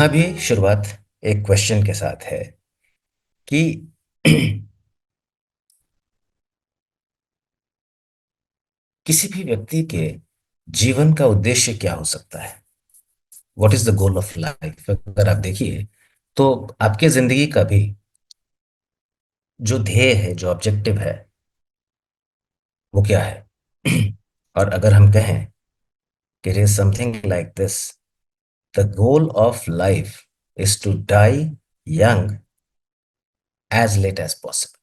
यहाँ भी शुरुआत एक क्वेश्चन के साथ है कि किसी भी व्यक्ति के जीवन का उद्देश्य क्या हो सकता है। What is the goal of life, अगर आप देखिए तो आपके जिंदगी का भी जो ध्येय है, जो ऑब्जेक्टिव है, वो क्या है। और अगर हम कहें कि it is something like this, the goal of life is to die young as late as possible,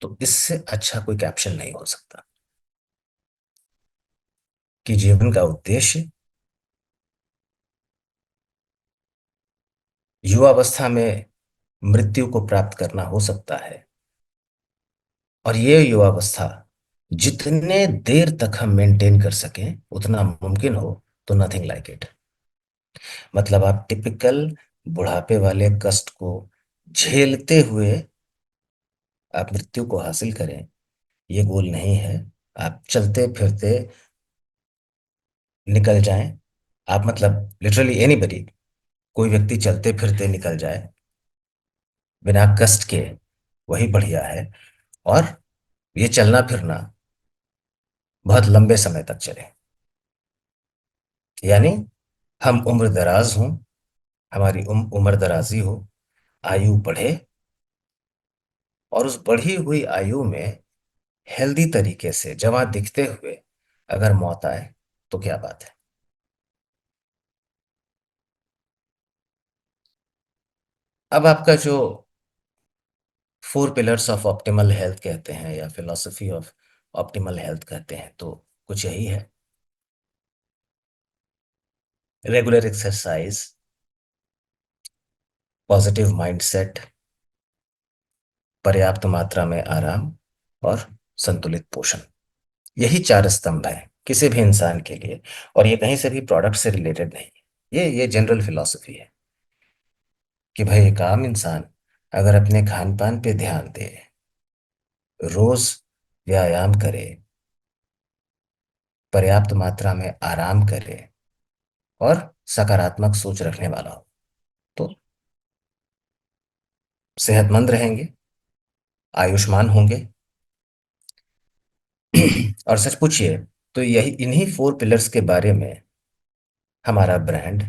तो इससे अच्छा कोई कैप्शन नहीं हो सकता कि जीवन का उद्देश्य युवावस्था में मृत्यु को प्राप्त करना हो सकता है। और ये युवावस्था जितने देर तक हम मेंटेन कर सकें उतना मुमकिन हो, तो नथिंग लाइक इट। मतलब आप टिपिकल बुढ़ापे वाले कष्ट को झेलते हुए आप मृत्यु को हासिल करें, ये गोल नहीं है। आप चलते फिरते निकल जाएं। आप मतलब लिटरली एनीबडी, कोई व्यक्ति चलते फिरते निकल जाए बिना कष्ट के, वही बढ़िया है। और ये चलना फिरना बहुत लंबे समय तक चले, यानी हम उम्र दराज हों, हमारी उम्र दराजी हो, आयु बढ़े, और उस बढ़ी हुई आयु में हेल्दी तरीके से जवां दिखते हुए अगर मौत आए तो क्या बात है। अब आपका जो four pillars of optimal health कहते हैं या फिलोसफी ऑफ ऑप्टिमल हेल्थ कहते हैं, तो कुछ यही है। रेगुलर एक्सरसाइज, पॉजिटिव माइंडसेट, पर्याप्त मात्रा में आराम और संतुलित पोषण, यही चार स्तंभ हैं किसी भी इंसान के लिए। और ये कहीं से भी प्रोडक्ट से रिलेटेड नहीं है, ये जनरल फिलॉसफी है कि भाई एक आम इंसान अगर अपने खान पान पे ध्यान दे, रोज व्यायाम करे, पर्याप्त मात्रा में आराम करे और सकारात्मक सोच रखने वाला हो, तो सेहतमंद रहेंगे, आयुष्मान होंगे। और सच पूछिए तो यही इन्हीं फोर पिलर्स के बारे में हमारा ब्रांड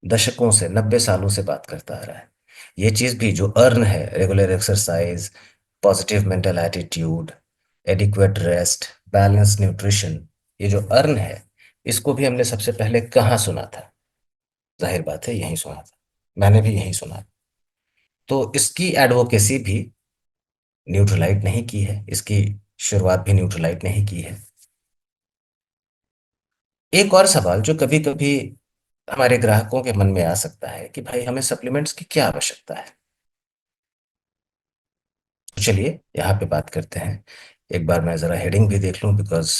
दशकों से, 90 सालों से बात करता आ रहा है। ये चीज भी जो अर्न है, regular exercise, positive mental attitude, adequate rest, balance nutrition, ये जो अर्न है, इसको भी हमने सबसे पहले कहाँ सुना था। जाहिर बात है यहीं सुना था, मैंने भी यहीं सुना। तो इसकी एडवोकेसी भी न्यूट्रलाइट नहीं की है, इसकी शुरुआत भी न्यूट्रलाइट नहीं की है। एक और सवाल जो कभी कभी हमारे ग्राहकों के मन में आ सकता है कि भाई हमें सप्लीमेंट्स की क्या आवश्यकता है। तो चलिए यहाँ पे बात करते हैं। एक बार मैं जरा हेडिंग भी देख लूं, बिकॉज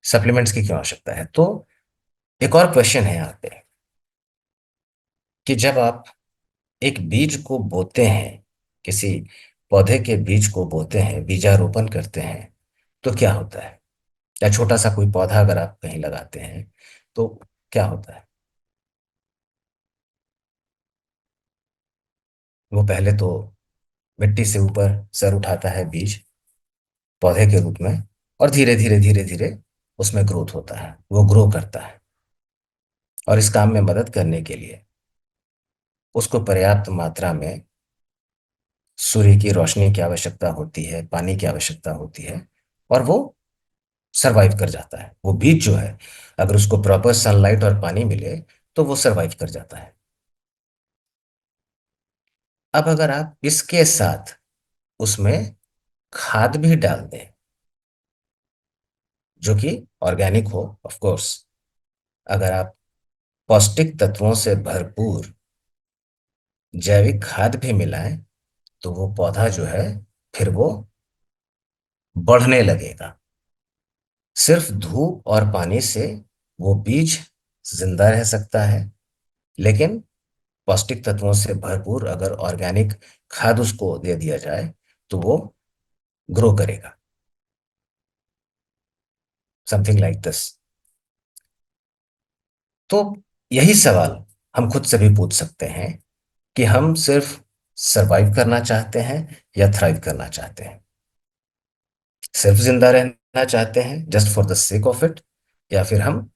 सप्लीमेंट्स की क्यों आवश्यकता है। तो एक और क्वेश्चन है यहाँ पे कि जब आप एक बीज को बोते हैं, किसी पौधे के बीज को बोते हैं, बीजारोपण करते हैं, तो क्या होता है। या छोटा सा कोई पौधा अगर आप कहीं लगाते हैं तो क्या होता है। वो पहले तो मिट्टी से ऊपर सर उठाता है बीज, पौधे के रूप में, और धीरे धीरे धीरे धीरे उसमें ग्रोथ होता है, वो ग्रो करता है। और इस काम में मदद करने के लिए उसको पर्याप्त मात्रा में सूर्य की रोशनी की आवश्यकता होती है, पानी की आवश्यकता होती है, और वो सरवाइव कर जाता है। वो बीज जो है, अगर उसको प्रॉपर सनलाइट और पानी मिले तो वो सरवाइव कर जाता है। अब अगर आप इसके साथ उसमें खाद भी डाल दें, जो कि ऑर्गेनिक हो ऑफ कोर्स, अगर आप पौष्टिक तत्वों से भरपूर जैविक खाद भी मिलाएं, तो वो पौधा जो है फिर वो बढ़ने लगेगा। सिर्फ धूप और पानी से वो बीज जिंदा रह सकता है, लेकिन पौष्टिक तत्वों से भरपूर अगर ऑर्गेनिक खाद उसको दे दिया जाए तो वो ग्रो करेगा, समथिंग लाइक दिस। तो यही सवाल हम खुद से भी पूछ सकते हैं कि हम सिर्फ सरवाइव करना चाहते हैं या थ्राइव करना चाहते हैं। सिर्फ जिंदा रहना चाहते हैं just for the sake of it, या फिर हम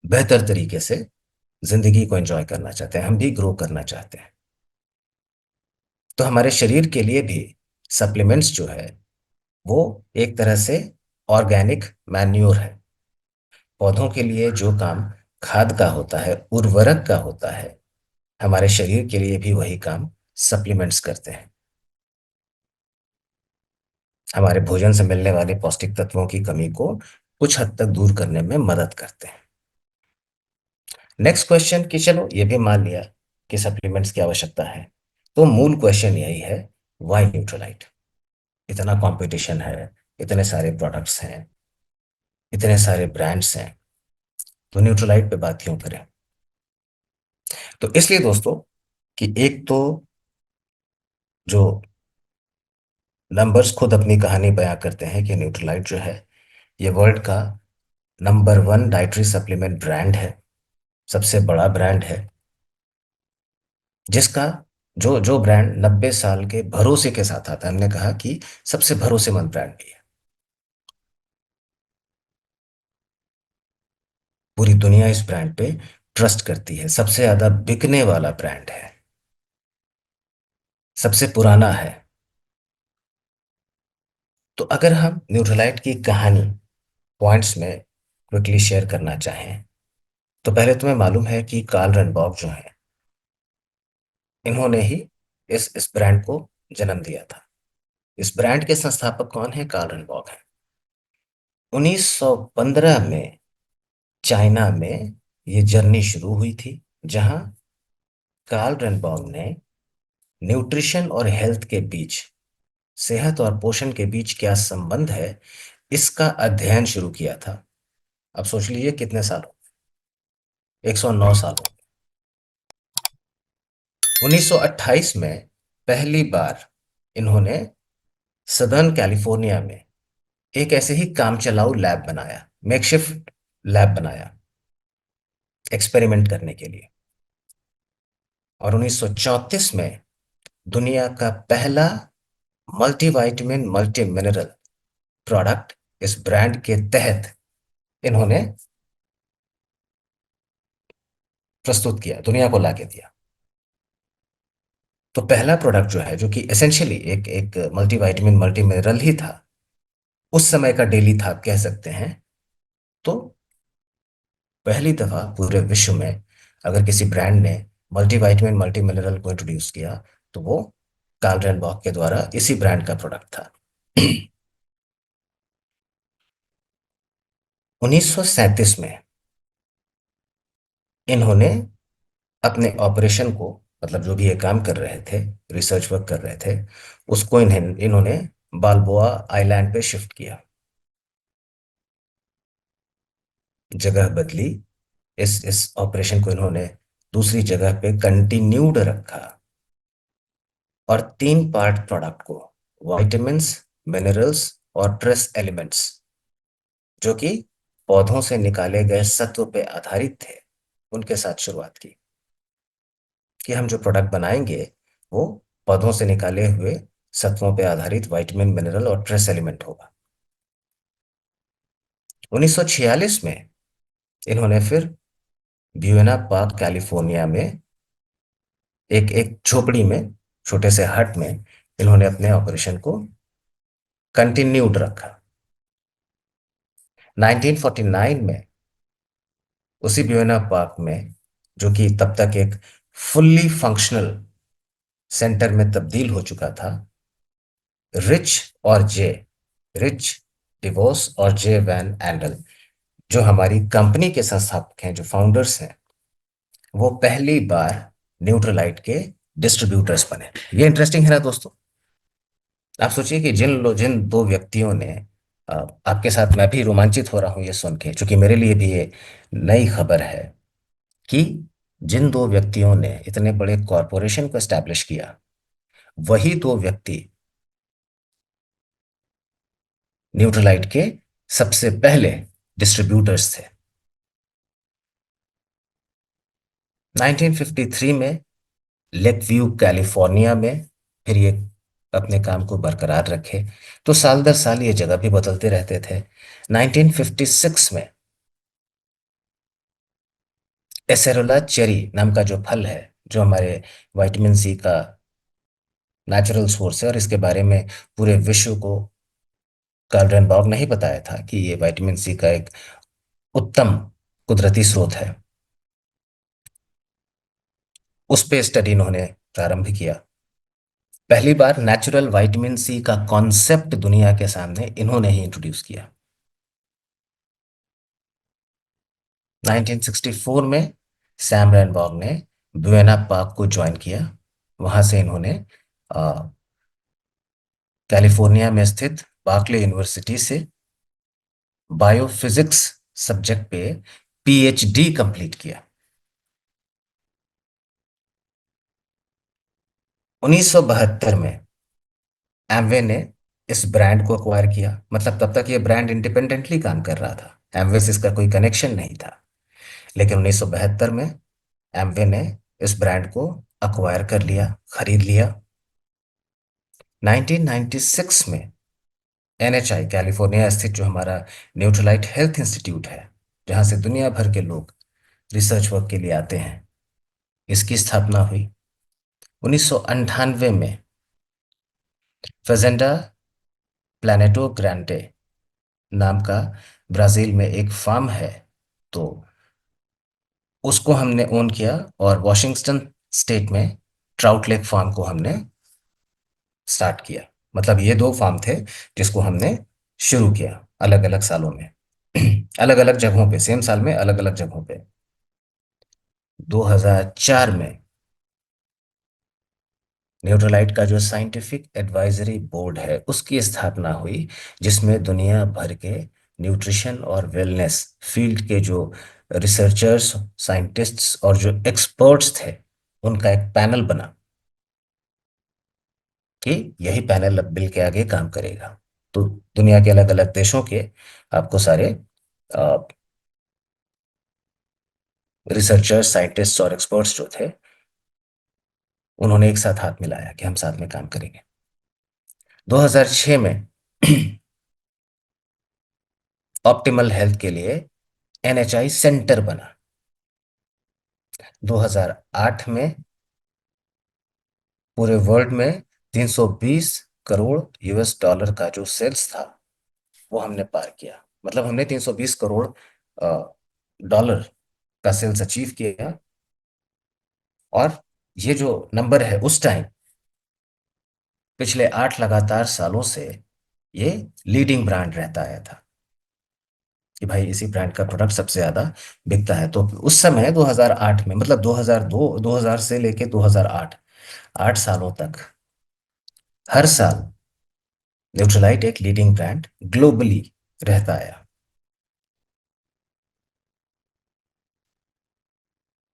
बेहतर तरीके से जिंदगी को एंजॉय करना चाहते हैं, हम भी ग्रो करना चाहते हैं। तो हमारे शरीर के लिए भी सप्लीमेंट्स जो है वो एक तरह से ऑर्गेनिक मैन्योर है। पौधों के लिए जो काम खाद का होता है, उर्वरक का होता है, हमारे शरीर के लिए भी वही काम सप्लीमेंट्स करते हैं। हमारे भोजन से मिलने वाले पौष्टिक तत्वों की कमी को कुछ हद तक दूर करने में मदद करते हैं। नेक्स्ट क्वेश्चन कि चलो ये भी मान लिया कि सप्लीमेंट्स की आवश्यकता है, तो मूल क्वेश्चन यही है, व्हाई न्यूट्रोलाइट? इतना कंपटीशन है, इतने सारे प्रोडक्ट्स हैं, इतने सारे ब्रांड्स हैं, तो न्यूट्रोलाइट पे बात क्यों करें? तो इसलिए दोस्तों कि एक तो जो नंबर्स खुद अपनी कहानी बयां करते हैं कि न्यूट्रोलाइट जो है ये वर्ल्ड का number one dietary supplement brand है, सबसे बड़ा ब्रांड है, जिसका जो जो ब्रांड 90 साल के भरोसे के साथ आता है। हमने कहा कि सबसे भरोसेमंद ब्रांड भी है। पूरी दुनिया इस ब्रांड पे ट्रस्ट करती है, सबसे ज्यादा बिकने वाला ब्रांड है, सबसे पुराना है। तो अगर हम न्यूट्रलाइट की कहानी पॉइंट्स में क्विकली शेयर करना चाहें, तो पहले तुम्हें मालूम है कि कार्ल रेनबॉर्ग जो है, इन्होंने ही इस ब्रांड को जन्म दिया था। इस ब्रांड के संस्थापक कौन है? कार्ल रेनबॉर्ग है। 1915 में चाइना में ये जर्नी शुरू हुई थी, जहां कार्ल रेनबॉर्ग ने न्यूट्रिशन और हेल्थ के बीच, सेहत और पोषण के बीच क्या संबंध है, इसका अध्ययन शुरू किया था। अब सोच लीजिए कितने साल हो, 109 साल हो। 1928 में पहली बार इन्होंने सदर्न कैलिफोर्निया में एक ऐसे ही काम चलाऊ लैब बनाया, मेकशिफ्ट लैब बनाया एक्सपेरिमेंट करने के लिए। और 1934 में दुनिया का पहला मल्टीविटामिन मल्टी मिनरल प्रोडक्ट इस ब्रांड के तहत इन्होंने प्रस्तुत किया, दुनिया को लाके दिया। तो पहला प्रोडक्ट जो है, जो कि एसेंशियली एक एक मल्टीविटामिन मल्टी मिनरल ही था, उस समय का डेली था आप कह सकते हैं। तो पहली दफा पूरे विश्व में अगर किसी ब्रांड ने मल्टीविटामिन मल्टी मिनरल को इंट्रोड्यूस किया, तो वो कार्ल रेनबॉर्ग के द्वारा इसी ब्रांड का प्रोडक्ट था। 1937 में इन्होंने अपने ऑपरेशन को, मतलब जो भी ये काम कर रहे थे, रिसर्च वर्क कर रहे थे, उसको इन्होंने बाल्बोआ आइलैंड पे शिफ्ट किया, जगह बदली। इस ऑपरेशन को इन्होंने दूसरी जगह पे कंटिन्यूड रखा, और 3 पार्ट प्रोडक्ट को, विटामिन्स, मिनरल्स और ट्रेस एलिमेंट्स, जो कि पौधों से निकाले गए सत्व पे आधारित थे, उनके साथ शुरुआत की कि हम जो प्रोडक्ट बनाएंगे वो पौधों से निकाले हुए सत्वों पे आधारित विटामिन, मिनरल और ट्रेस एलिमेंट होगा। 1946 में इन्होंने फिर ब्यूएना पार्क कैलिफोर्निया में एक एक झोपड़ी में, छोटे से हट में, इन्होंने अपने ऑपरेशन को कंटिन्यूड रखा। 1949 में उसी ब्यूएना पार्क में, जो कि तब तक एक फुल्ली फंक्शनल सेंटर में तब्दील हो चुका था, रिच और जे रिच डिवोस और जे वैन एंडल, जो हमारी कंपनी के संस्थापक हैं, जो फाउंडर्स हैं, वो पहली बार न्यूट्रलाइट के डिस्ट्रीब्यूटर्स बने। ये इंटरेस्टिंग है ना दोस्तों? आप सोचिए कि जिन दो व्यक्तियों ने, आपके साथ मैं भी रोमांचित हो रहा हूं ये सुन के, क्योंकि मेरे लिए भी ये नई खबर है कि जिन दो व्यक्तियों ने इतने बड़े कॉरपोरेशन को एस्टैब्लिश किया, वही दो व्यक्ति न्यूट्रलाइट के सबसे पहले डिस्ट्रीब्यूटर्स थे। 1953 में लेक व्यू कैलिफोर्निया में फिर ये अपने काम को बरकरार रखे, तो साल दर साल ये जगह भी बदलते रहते थे। 1956 में एसेरोला चेरी नाम का जो फल है, जो हमारे विटामिन सी का नेचुरल सोर्स है, और इसके बारे में पूरे विश्व को कार्ल बॉग ने ही बताया था कि ये विटामिन सी का एक उत्तम कुदरती स्रोत है। उस पे स्टडी इन्होंने प्रारंभ किया। पहली बार नेचुरल विटामिन सी का कॉन्सेप्ट दुनिया के सामने इन्होंने ही इंट्रोड्यूस किया। 1964 में सैम रैनबॉर्ग ने बुएना पार्क को ज्वाइन किया। वहां से इन्होंने कैलिफोर्निया में स्थित बार्कले यूनिवर्सिटी से बायोफिजिक्स सब्जेक्ट पे पीएचडी कंप्लीट किया। 1972 में एमवे ने इस ब्रांड को अक्वायर किया। मतलब तब तक ये ब्रांड इंडिपेंडेंटली काम कर रहा था, एमवे से इसका कोई कनेक्शन नहीं था। लेकिन 1972 में एमवे ने इस ब्रांड को अक्वायर कर लिया, खरीद लिया। 1996 में एनएचआई कैलिफोर्निया स्थित जो हमारा न्यूट्रलाइट हेल्थ इंस्टीट्यूट है, जहां से दुनिया भर के लोग रिसर्च वर्क के लिए आते हैं, इसकी स्थापना हुई। 1998 में फेजेंडा प्लानेटो ग्रांडे नाम का ब्राजील में एक फार्म है, तो उसको हमने ओन किया, और वॉशिंगटन स्टेट में ट्राउट लेक फार्म को हमने स्टार्ट किया। मतलब ये दो फार्म थे जिसको हमने शुरू किया अलग अलग सालों में, अलग अलग जगहों पे, सेम साल में अलग अलग जगहों पे। 2004 में न्यूट्रलाइट का जो साइंटिफिक एडवाइजरी बोर्ड है उसकी स्थापना हुई, जिसमें दुनिया भर के न्यूट्रिशन और वेलनेस फील्ड के जो रिसर्चर्स, साइंटिस्ट्स और जो एक्सपर्ट्स थे, उनका एक पैनल बना कि यही पैनल अब बिल के आगे काम करेगा। तो दुनिया के अलग अलग देशों के आपको सारे रिसर्चर्स, साइंटिस्ट और एक्सपर्ट्स जो थे, उन्होंने एक साथ हाथ मिलाया कि हम साथ में काम करेंगे। 2006 में ऑप्टिमल हेल्थ के लिए एनएचआई सेंटर बना। 2008 में पूरे वर्ल्ड में 320 करोड़ यूएस डॉलर का जो सेल्स था, वो हमने पार किया। मतलब हमने 320 करोड़ डॉलर का सेल्स अचीव किया। और ये जो नंबर है, उस टाइम पिछले 8 लगातार सालों से ये लीडिंग ब्रांड रहता आया था कि भाई इसी ब्रांड का प्रोडक्ट सबसे ज्यादा बिकता है। तो उस समय 2008 में, मतलब 2002, 2000 से लेके 2008, 8 सालों तक हर साल न्यूट्रलाइट एक लीडिंग ब्रांड ग्लोबली रहता आया।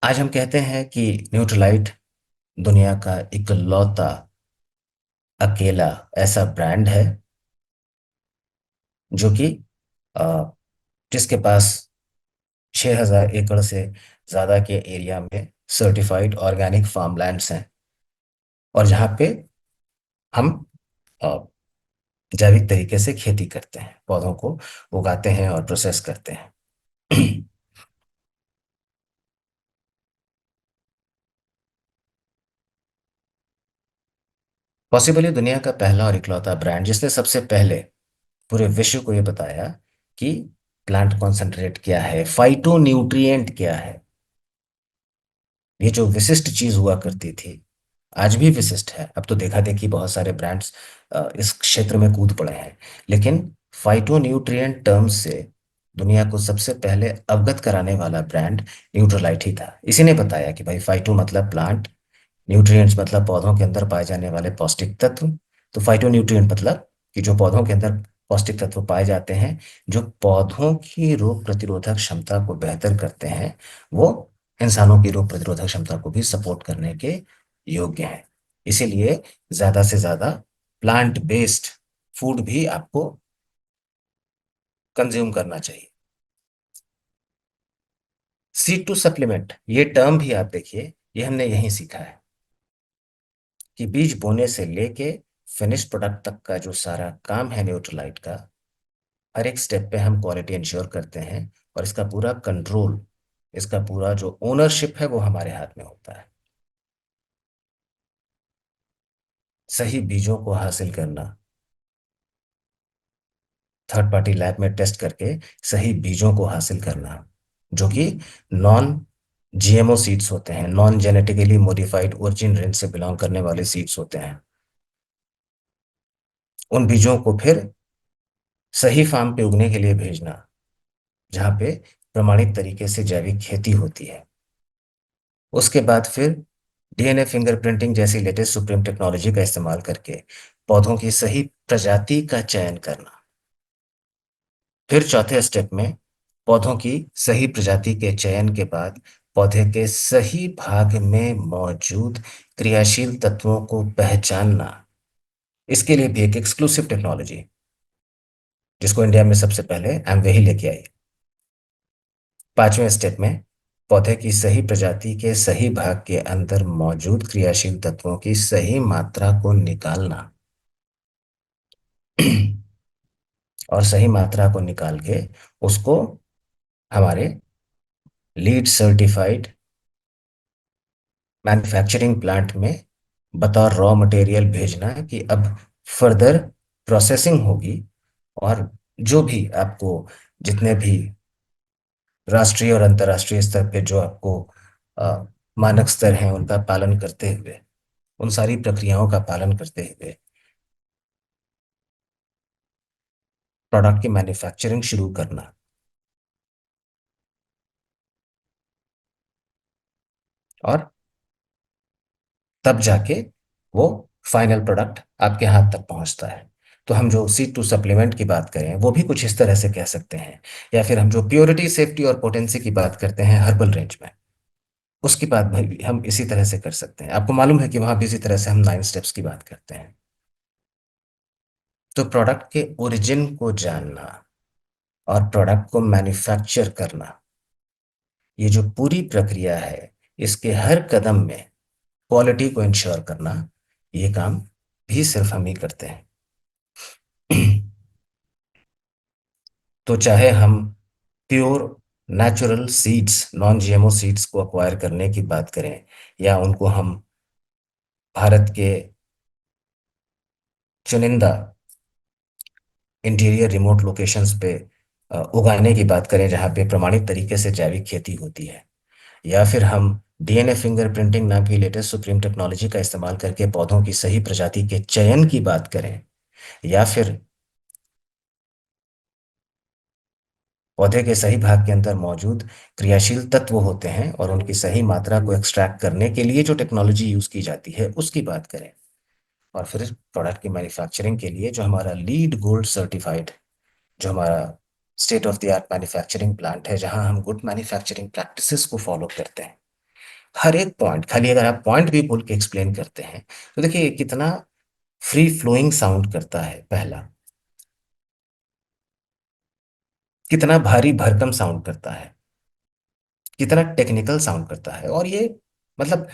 आज हम कहते हैं कि न्यूट्रलाइट दुनिया का इकलौता अकेला ऐसा ब्रांड है जो कि अ, जिसके पास 6000 एकड़ से ज्यादा के एरिया में सर्टिफाइड ऑर्गेनिक फार्मलैंड्स हैं, और जहाँ पे हम अ, जैविक तरीके से खेती करते हैं, पौधों को उगाते हैं और प्रोसेस करते हैं। पॉसिबली दुनिया का पहला और इकलौता ब्रांड जिसने सबसे पहले पूरे विश्व को ये बताया कि प्लांट कॉन्सेंट्रेट क्या है, फाइटो न्यूट्रिएंट क्या है। ये जो विशिष्ट चीज हुआ करती थी, आज भी विशिष्ट है। अब तो देखा देखी बहुत सारे ब्रांड्स इस क्षेत्र में कूद पड़े हैं, लेकिन फाइटो न्यूट्रिएंट टर्म्स से दुनिया को सबसे पहले अवगत कराने वाला ब्रांड न्यूट्रलाइट ही था। इसी ने बताया कि भाई फाइटो मतलब प्लांट, न्यूट्रिएंट्स मतलब पौधों के अंदर पाए जाने वाले पौष्टिक तत्व। तो फाइटो न्यूट्रिएंट मतलब कि जो पौधों के अंदर पौष्टिक तत्व पाए जाते हैं, जो पौधों की रोग प्रतिरोधक क्षमता को बेहतर करते हैं, वो इंसानों की रोग प्रतिरोधक क्षमता को भी सपोर्ट करने के योग्य हैं। इसीलिए ज्यादा से ज्यादा प्लांट बेस्ड फूड भी आपको कंज्यूम करना चाहिए। सीड टू सप्लीमेंट ये टर्म भी आप देखिए, ये हमने यहीं सीखा है कि बीज बोने से लेके फिनिश प्रोडक्ट तक का जो सारा काम है न्यूट्रलाइट का, हर एक स्टेप पे हम क्वालिटी इंश्योर करते हैं, और इसका पूरा कंट्रोल, इसका पूरा जो ओनरशिप है वो हमारे हाथ में होता है। सही बीजों को हासिल करना, थर्ड पार्टी लैब में टेस्ट करके सही बीजों को हासिल करना, जो कि नॉन जीएमओ सीड्स होते हैं, non genetically modified origin range से बिलोंग करने वाले सीड्स होते हैं। उन बीजों को फिर सही फार्म पे उगने के लिए भेजना, जहाँ पे प्रमाणित तरीके से जैविक खेती होती है। उसके बाद फिर डीएनए फिंगरप्रिंटिंग जैसी लेटेस्ट सुप्रीम टेक्नोलॉजी का इस्तेमाल करके पौधों की सही प्रजाति का चयन करना। फिर चौथे स्टेप में पौधों की सही प्रजाति के चयन के बाद पौधे के सही भाग में मौजूद क्रियाशील तत्वों को पहचानना। इसके लिए भी एक एक्सक्लूसिव टेक्नोलॉजी, जिसको इंडिया में सबसे पहले एमवे ही लेके आई। पांचवें स्टेप में पौधे की सही प्रजाति के सही भाग के अंदर मौजूद क्रियाशील तत्वों की सही मात्रा को निकालना। और सही मात्रा को निकाल के उसको हमारे लीड सर्टिफाइड मैन्युफैक्चरिंग प्लांट में बतौर रॉ मटेरियल भेजना है कि अब फर्दर प्रोसेसिंग होगी, और जो भी आपको, जितने भी राष्ट्रीय और अंतर्राष्ट्रीय स्तर पे जो आपको अ, मानक स्तर हैं उनका पालन करते हुए, उन सारी प्रक्रियाओं का पालन करते हुए प्रोडक्ट की मैन्युफैक्चरिंग शुरू करना। और तब जाके वो फाइनल प्रोडक्ट आपके हाथ तक पहुंचता है। तो हम जो सीड टू सप्लीमेंट की बात करें वो भी कुछ इस तरह से कह सकते हैं, या फिर हम जो प्योरिटी, सेफ्टी और पोटेंसी की बात करते हैं हर्बल रेंज में, उसकी बात भी हम इसी तरह से कर सकते हैं। आपको मालूम है कि वहां भी इसी तरह से हम 9 स्टेप्स की बात करते हैं। तो प्रोडक्ट के ओरिजिन को जानना और प्रोडक्ट को मैन्युफैक्चर करना, ये जो पूरी प्रक्रिया है, इसके हर कदम में क्वालिटी को इंश्योर करना, ये काम भी सिर्फ हम ही करते हैं। तो चाहे हम pure natural seeds, non GMO seeds को अक्वायर करने की बात करें, या उनको हम भारत के चुनिंदा इंटीरियर रिमोट लोकेशंस पे उगाने की बात करें जहाँ पे प्रमाणित तरीके से जैविक खेती होती है, या फिर हम डीएनए फिंगरप्रिंटिंग नाम की लेटेस्ट सुप्रीम टेक्नोलॉजी का इस्तेमाल करके पौधों की सही प्रजाति के चयन की बात करें, या फिर पौधे के सही भाग के अंदर मौजूद क्रियाशील तत्व होते हैं और उनकी सही मात्रा को एक्सट्रैक्ट करने के लिए जो टेक्नोलॉजी यूज की जाती है उसकी बात करें, और फिर प्रोडक्ट की मैन्युफैक्चरिंग के लिए जो हमारा लीड गोल्ड सर्टिफाइड, जो हमारा state of the art manufacturing plant है, जहां हम गुड मैन्युफैक्चरिंग प्रैक्टिसेस को फॉलो करते हैं। हर एक पॉइंट, खाली अगर आप पॉइंट भी बोल के एक्सप्लेन करते हैं तो देखिए कितना फ्री फ्लोइंग साउंड करता है, पहला कितना भारी भरकम साउंड करता है, कितना टेक्निकल साउंड करता है। और ये मतलब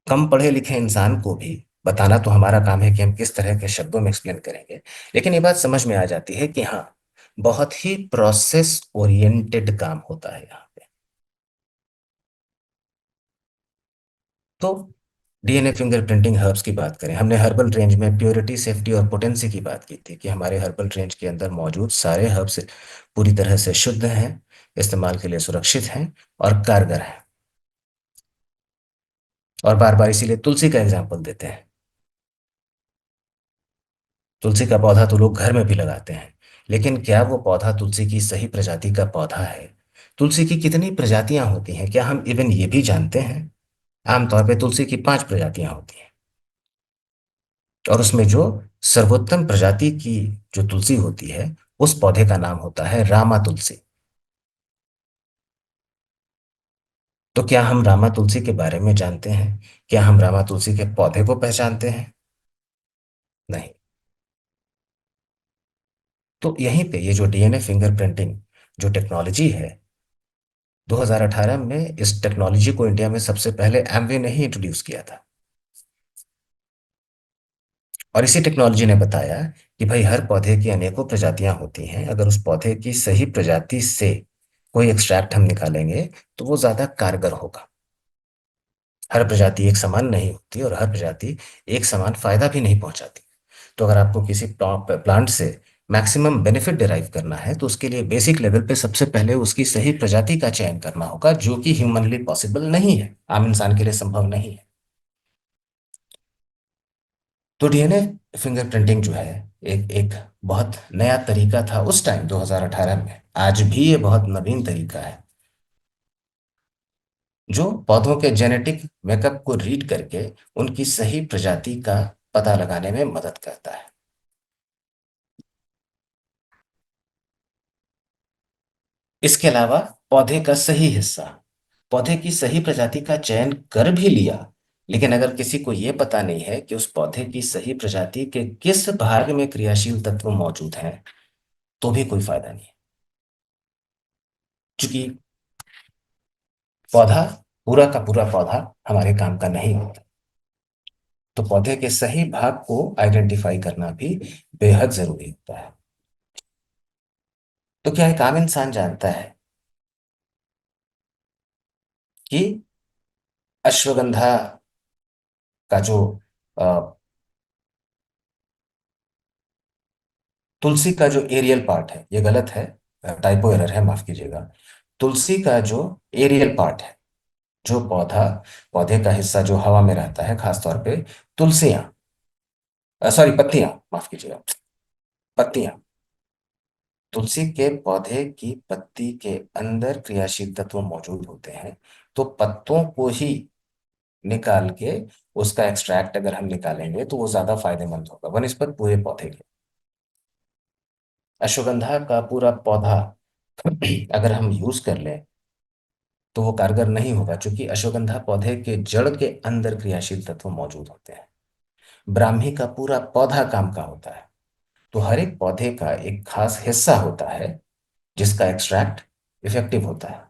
कम पढ़े लिखे इंसान को भी बताना तो हमारा काम है कि हम किस तरह के शब्दों में एक्सप्लेन करेंगे, लेकिन ये बात समझ में आ जाती है कि हाँ, बहुत ही प्रोसेस ओरिएंटेड काम होता है यहाँ पे। तो डीएनए फिंगरप्रिंटिंग हर्ब्स की बात करें, हमने हर्बल रेंज में प्योरिटी, सेफ्टी और पोटेंसी की बात की थी कि हमारे हर्बल रेंज के अंदर मौजूद सारे हर्ब्स पूरी तरह से शुद्ध हैं, इस्तेमाल के लिए सुरक्षित हैं और कारगर हैं। और बार बार इसीलिए तुलसी का एग्जाम्पल देते हैं। तुलसी का पौधा तो लोग घर में भी लगाते हैं, लेकिन क्या वो पौधा तुलसी की सही प्रजाति का पौधा है? तुलसी की कितनी प्रजातियां होती हैं, क्या हम इवन ये भी जानते हैं? आमतौर पे तुलसी की 5 प्रजातियां होती हैं, और उसमें जो सर्वोत्तम प्रजाति की जो तुलसी होती है, उस पौधे का नाम होता है रामा तुलसी। तो क्या हम रामा तुलसी के बारे में जानते हैं? क्या हम रामा तुलसी के पौधे को पहचानते हैं? नहीं। तो यहीं पे ये जो डीएनए फिंगरप्रिंटिंग जो टेक्नोलॉजी है, 2018 में इस टेक्नोलॉजी को इंडिया में सबसे पहले एमवे ने ही इंट्रोड्यूस किया था। और इसी टेक्नोलॉजी ने बताया कि भाई हर पौधे की अनेकों प्रजातियां होती हैं, अगर उस पौधे की सही प्रजाति से कोई एक्सट्रैक्ट हम निकालेंगे तो वो ज्यादा कारगर होगा। हर प्रजाति एक समान नहीं होती और हर प्रजाति एक समान फायदा भी नहीं पहुंचाती। तो अगर आपको किसी प्लांट से मैक्सिमम बेनिफिट डिराइव करना है तो उसके लिए बेसिक लेवल पे सबसे पहले उसकी सही प्रजाति का चयन करना होगा, जो कि ह्यूमनली पॉसिबल नहीं है, आम इंसान के लिए संभव नहीं है। तो डीएनए फिंगरप्रिंटिंग जो है एक एक बहुत नया तरीका था उस टाइम 2018 में। आज भी ये बहुत नवीन तरीका है जो पौधों के जेनेटिक मेकअप को रीड करके उनकी सही प्रजाति का पता लगाने में मदद करता है। इसके अलावा पौधे का सही हिस्सा, पौधे की सही प्रजाति का चयन कर भी लिया, लेकिन अगर किसी को यह पता नहीं है कि उस पौधे की सही प्रजाति के किस भाग में क्रियाशील तत्व मौजूद हैं, तो भी कोई फायदा नहीं है। क्योंकि पौधा, पूरा का पूरा पौधा हमारे काम का नहीं होता। तो पौधे के सही भाग को आइडेंटिफाई करना भी बेहद जरूरी होता है। तो क्या एक आम इंसान जानता है कि अश्वगंधा का जो अ, तुलसी का जो एरियल पार्ट है, ये गलत है, टाइपो एरर है, माफ कीजिएगा। तुलसी का जो एरियल पार्ट है, जो पौधे का हिस्सा जो हवा में रहता है, खासतौर पे तुलसियां, सॉरी पत्तियां, माफ कीजिएगा, पत्तियां, तुलसी के पौधे की पत्ती के अंदर क्रियाशील तत्व मौजूद होते हैं। तो पत्तों को ही निकाल के उसका एक्सट्रैक्ट अगर हम निकालेंगे तो वो ज्यादा फायदेमंद होगा बनस्पत पूरे पौधे के। अश्वगंधा का पूरा पौधा अगर हम यूज कर लें तो वो कारगर नहीं होगा, क्योंकि अश्वगंधा पौधे के जड़ के अंदर क्रियाशील तत्व मौजूद होते हैं। ब्राह्मी का पूरा पौधा काम का होता है। तो हर एक पौधे का एक खास हिस्सा होता है जिसका एक्सट्रैक्ट इफेक्टिव होता है।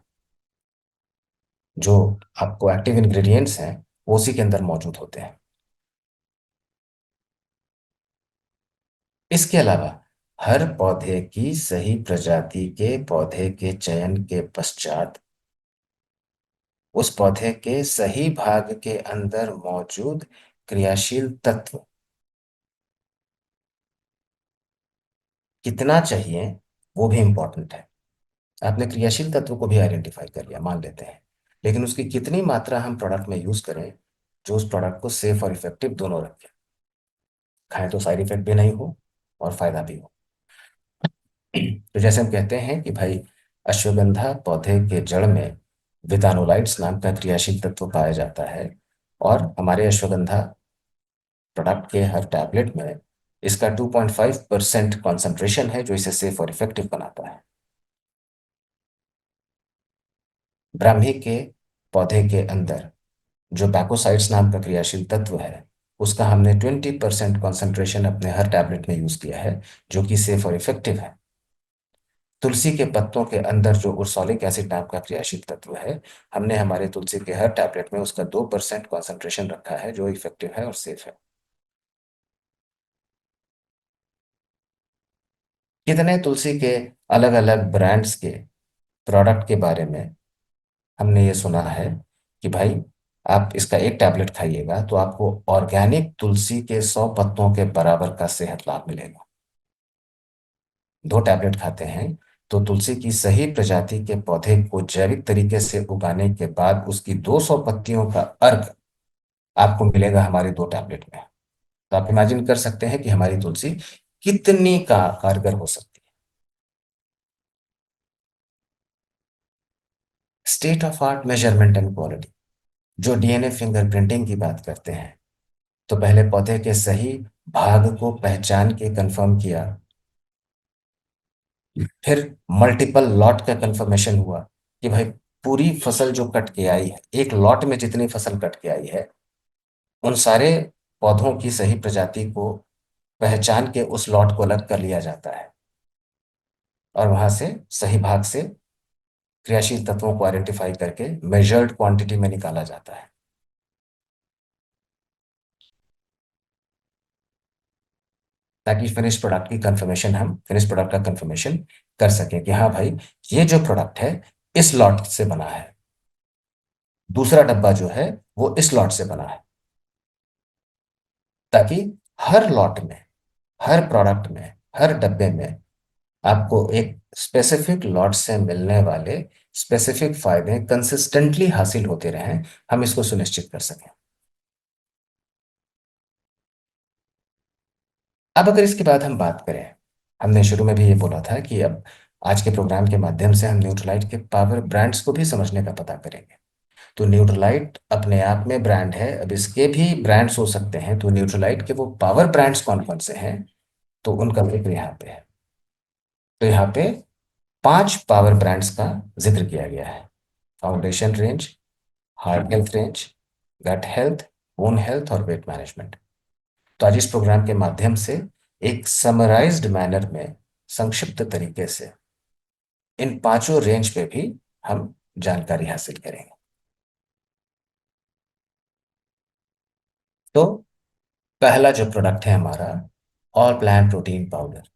जो आपको एक्टिव इंग्रेडिएंट्स हैं वो उसी के अंदर मौजूद होते हैं। इसके अलावा हर पौधे की सही प्रजाति के पौधे के चयन के पश्चात उस पौधे के सही भाग के अंदर मौजूद क्रियाशील तत्व कितना चाहिए, वो भी इंपॉर्टेंट है। आपने क्रियाशील तत्व को भी आइडेंटिफाई कर लिया, मान लेते हैं, लेकिन उसकी कितनी मात्रा हम प्रोडक्ट में यूज करें जो उस प्रोडक्ट को सेफ और इफेक्टिव दोनों रखे। खाएं तो साइड इफेक्ट भी नहीं हो और फायदा भी हो। तो जैसे हम कहते हैं कि भाई अश्वगंधा पौधे के जड़ में विटानोलाइट्स नाम का क्रियाशील तत्व पाया जाता है, और हमारे अश्वगंधा प्रोडक्ट के हर टैबलेट में इसका 2.5% कॉन्सेंट्रेशन है जो इसे सेफ और इफेक्टिव बनाता है। ब्राह्मी के पौधे के अंदर जो बैकोसाइट्स नाम का क्रियाशील तत्व है, उसका हमने 20% कॉन्सेंट्रेशन अपने हर टैबलेट में यूज किया है, जो कि सेफ और इफेक्टिव है। तुलसी के पत्तों के अंदर जो उर्सोलिक एसिड नाम का क्रियाशील तत्व है, हमने हमारे तुलसी के हर टैबलेट में उसका 2% कॉन्सेंट्रेशन रखा है, जो इफेक्टिव है और सेफ है। कितने तुलसी के अलग अलग ब्रांड्स के प्रोडक्ट के बारे में हमने ये सुना है कि भाई आप इसका एक टैबलेट खाइएगा तो आपको ऑर्गेनिक तुलसी के 100 पत्तों के बराबर का सेहत लाभ मिलेगा। दो टैबलेट खाते हैं तो तुलसी की सही प्रजाति के पौधे को जैविक तरीके से उगाने के बाद उसकी 200 पत्तियों का अर्क आपको मिलेगा हमारे दो टैबलेट में। तो आप इमेजिन कर सकते हैं कि हमारी तुलसी कितनी का कारगर हो सकती है। State of art measurement and quality, जो डीएनए फिंगरप्रिंटिंग की बात करते हैं, तो पहले पौधे के सही भाग को पहचान के कंफर्म किया, फिर मल्टीपल लॉट का कंफर्मेशन हुआ कि भाई पूरी फसल जो कट के आई है, एक लॉट में जितनी फसल कट के आई है, उन सारे पौधों की सही प्रजाति को पहचान के उस लॉट को अलग कर लिया जाता है और वहां से सही भाग से क्रियाशील तत्वों को आइडेंटिफाई करके मेजर्ड क्वांटिटी में निकाला जाता है, ताकि फिनिश प्रोडक्ट का कंफर्मेशन कर सकें कि हाँ भाई, ये जो प्रोडक्ट है इस लॉट से बना है, दूसरा डब्बा जो है वो इस लॉट से बना है, ताकि हर लॉट में, हर प्रोडक्ट में, हर डब्बे में आपको एक स्पेसिफिक लॉट से मिलने वाले स्पेसिफिक फायदे कंसिस्टेंटली हासिल होते रहें, हम इसको सुनिश्चित कर सकें। अब अगर इसके बाद हम बात करें, हमने शुरू में भी ये बोला था कि अब आज के प्रोग्राम के माध्यम से हम न्यूट्रलाइट के पावर ब्रांड्स को भी समझने का पता करेंगे। तो न्यूट्रलाइट अपने आप में ब्रांड है, अब इसके भी ब्रांड्स हो सकते हैं, तो न्यूट्रलाइट के वो पावर ब्रांड्स कौन कौन से हैं, तो उनका जिक्र यहाँ पे है। तो यहाँ पे 5 पावर ब्रांड्स का जिक्र किया गया है: foundation range, heart health range, gut health, bone health और वेट मैनेजमेंट। तो आज इस प्रोग्राम के माध्यम से एक समराइज्ड मैनर में, संक्षिप्त तरीके से इन पांचों रेंज पे भी हम जानकारी हासिल करेंगे। तो पहला जो प्रोडक्ट है हमारा, ऑल प्लांट प्रोटीन पाउडर।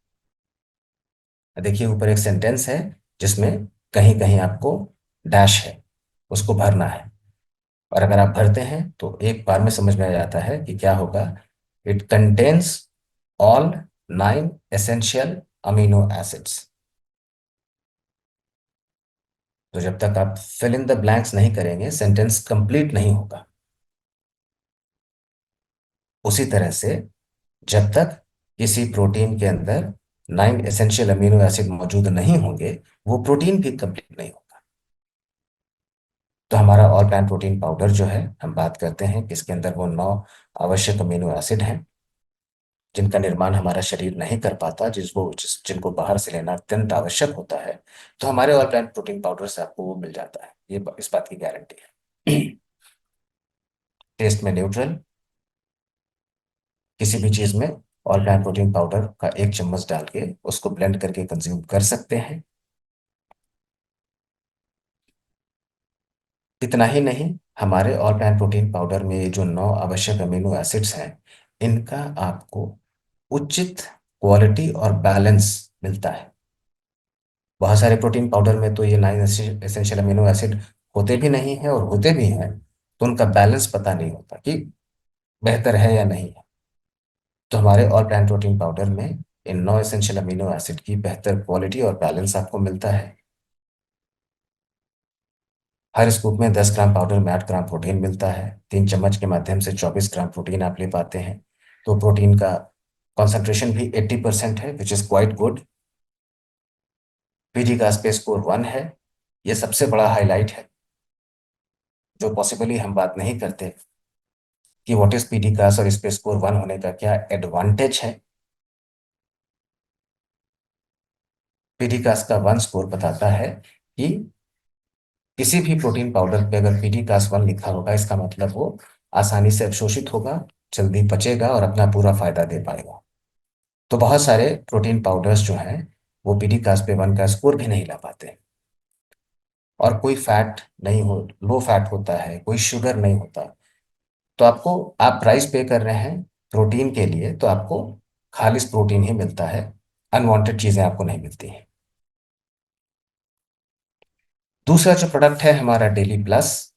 देखिए ऊपर एक सेंटेंस है जिसमें कहीं कहीं आपको डैश है, उसको भरना है, और अगर आप भरते हैं तो एक बार में समझ में आ जाता है कि क्या होगा। It contains all 9 essential amino acids. तो जब तक आप फिल इन द ब्लैंक्स नहीं करेंगे, सेंटेंस कंप्लीट नहीं होगा। उसी तरह से जब तक किसी प्रोटीन के अंदर 9 एसेंशियल अमीनो एसिड मौजूद नहीं होंगे, वो प्रोटीन भी कंप्लीट नहीं होगा। तो हमारा ऑल प्लांट प्रोटीन पाउडर जो है, हम बात करते हैं कि इसके अंदर वो 9 आवश्यक अमीनो एसिड हैं जिनका निर्माण हमारा शरीर नहीं कर पाता, जिनको बाहर से लेना अत्यंत आवश्यक होता है। तो हमारे ऑल प्लांट प्रोटीन पाउडर से आपको वो मिल जाता है, ये इस बात की गारंटी है। टेस्ट में न्यूट्रल, किसी भी चीज में ऑल प्लांट प्रोटीन पाउडर का 1 चम्मच डाल के उसको ब्लेंड करके कंज्यूम कर सकते हैं। इतना ही नहीं, हमारे ऑल प्लांट प्रोटीन पाउडर में ये जो 9 आवश्यक अमीनो एसिड्स हैं, इनका आपको उचित क्वालिटी और बैलेंस मिलता है। बहुत सारे प्रोटीन पाउडर में तो ये 9 एसेंशियल अमीनो एसिड होते भी नहीं है, और होते भी हैं तो उनका बैलेंस पता नहीं होता कि बेहतर है या नहीं है। तो हमारे ऑल प्लांट प्रोटीन पाउडर में इन 9 एसेंशियल अमीनो एसिड की बेहतर क्वालिटी और बैलेंस आपको मिलता है। हर स्कूप में 10 ग्राम पाउडर में 8 ग्राम प्रोटीन मिलता है। 3 चम्मच के माध्यम से 24 ग्राम प्रोटीन आप ले पाते हैं। तो प्रोटीन का कॉन्सेंट्रेशन भी 80% है, which is quite good. PG का स्पेस स्कोर 1 है। ये सबसे बड़ा हाईलाइट है, जो पॉसिबली हम बात नहीं करते कि व्हाट इज पीडी कास और स्पेस स्कोर 1 होने का क्या एडवांटेज है। पीडी कास का 1 स्कोर बताता है कि किसी भी प्रोटीन पाउडर पे अगर पीडी कास 1 लिखा होगा, इसका मतलब वो आसानी से अवशोषित होगा, जल्दी पचेगा और अपना पूरा फायदा दे पाएगा। तो बहुत सारे प्रोटीन पाउडर्स जो हैं वो पीडी कास पे 1 का स्कोर भी नहीं ला पाते। और कोई फैट नहीं हो, लो फैट होता है, कोई शुगर नहीं होता। तो आपको, आप प्राइस पे कर रहे हैं प्रोटीन के लिए, तो आपको खालिस प्रोटीन ही मिलता है, अनवांटेड चीजें आपको नहीं मिलती हैं। दूसरा जो प्रोडक्ट है हमारा डेली प्लस,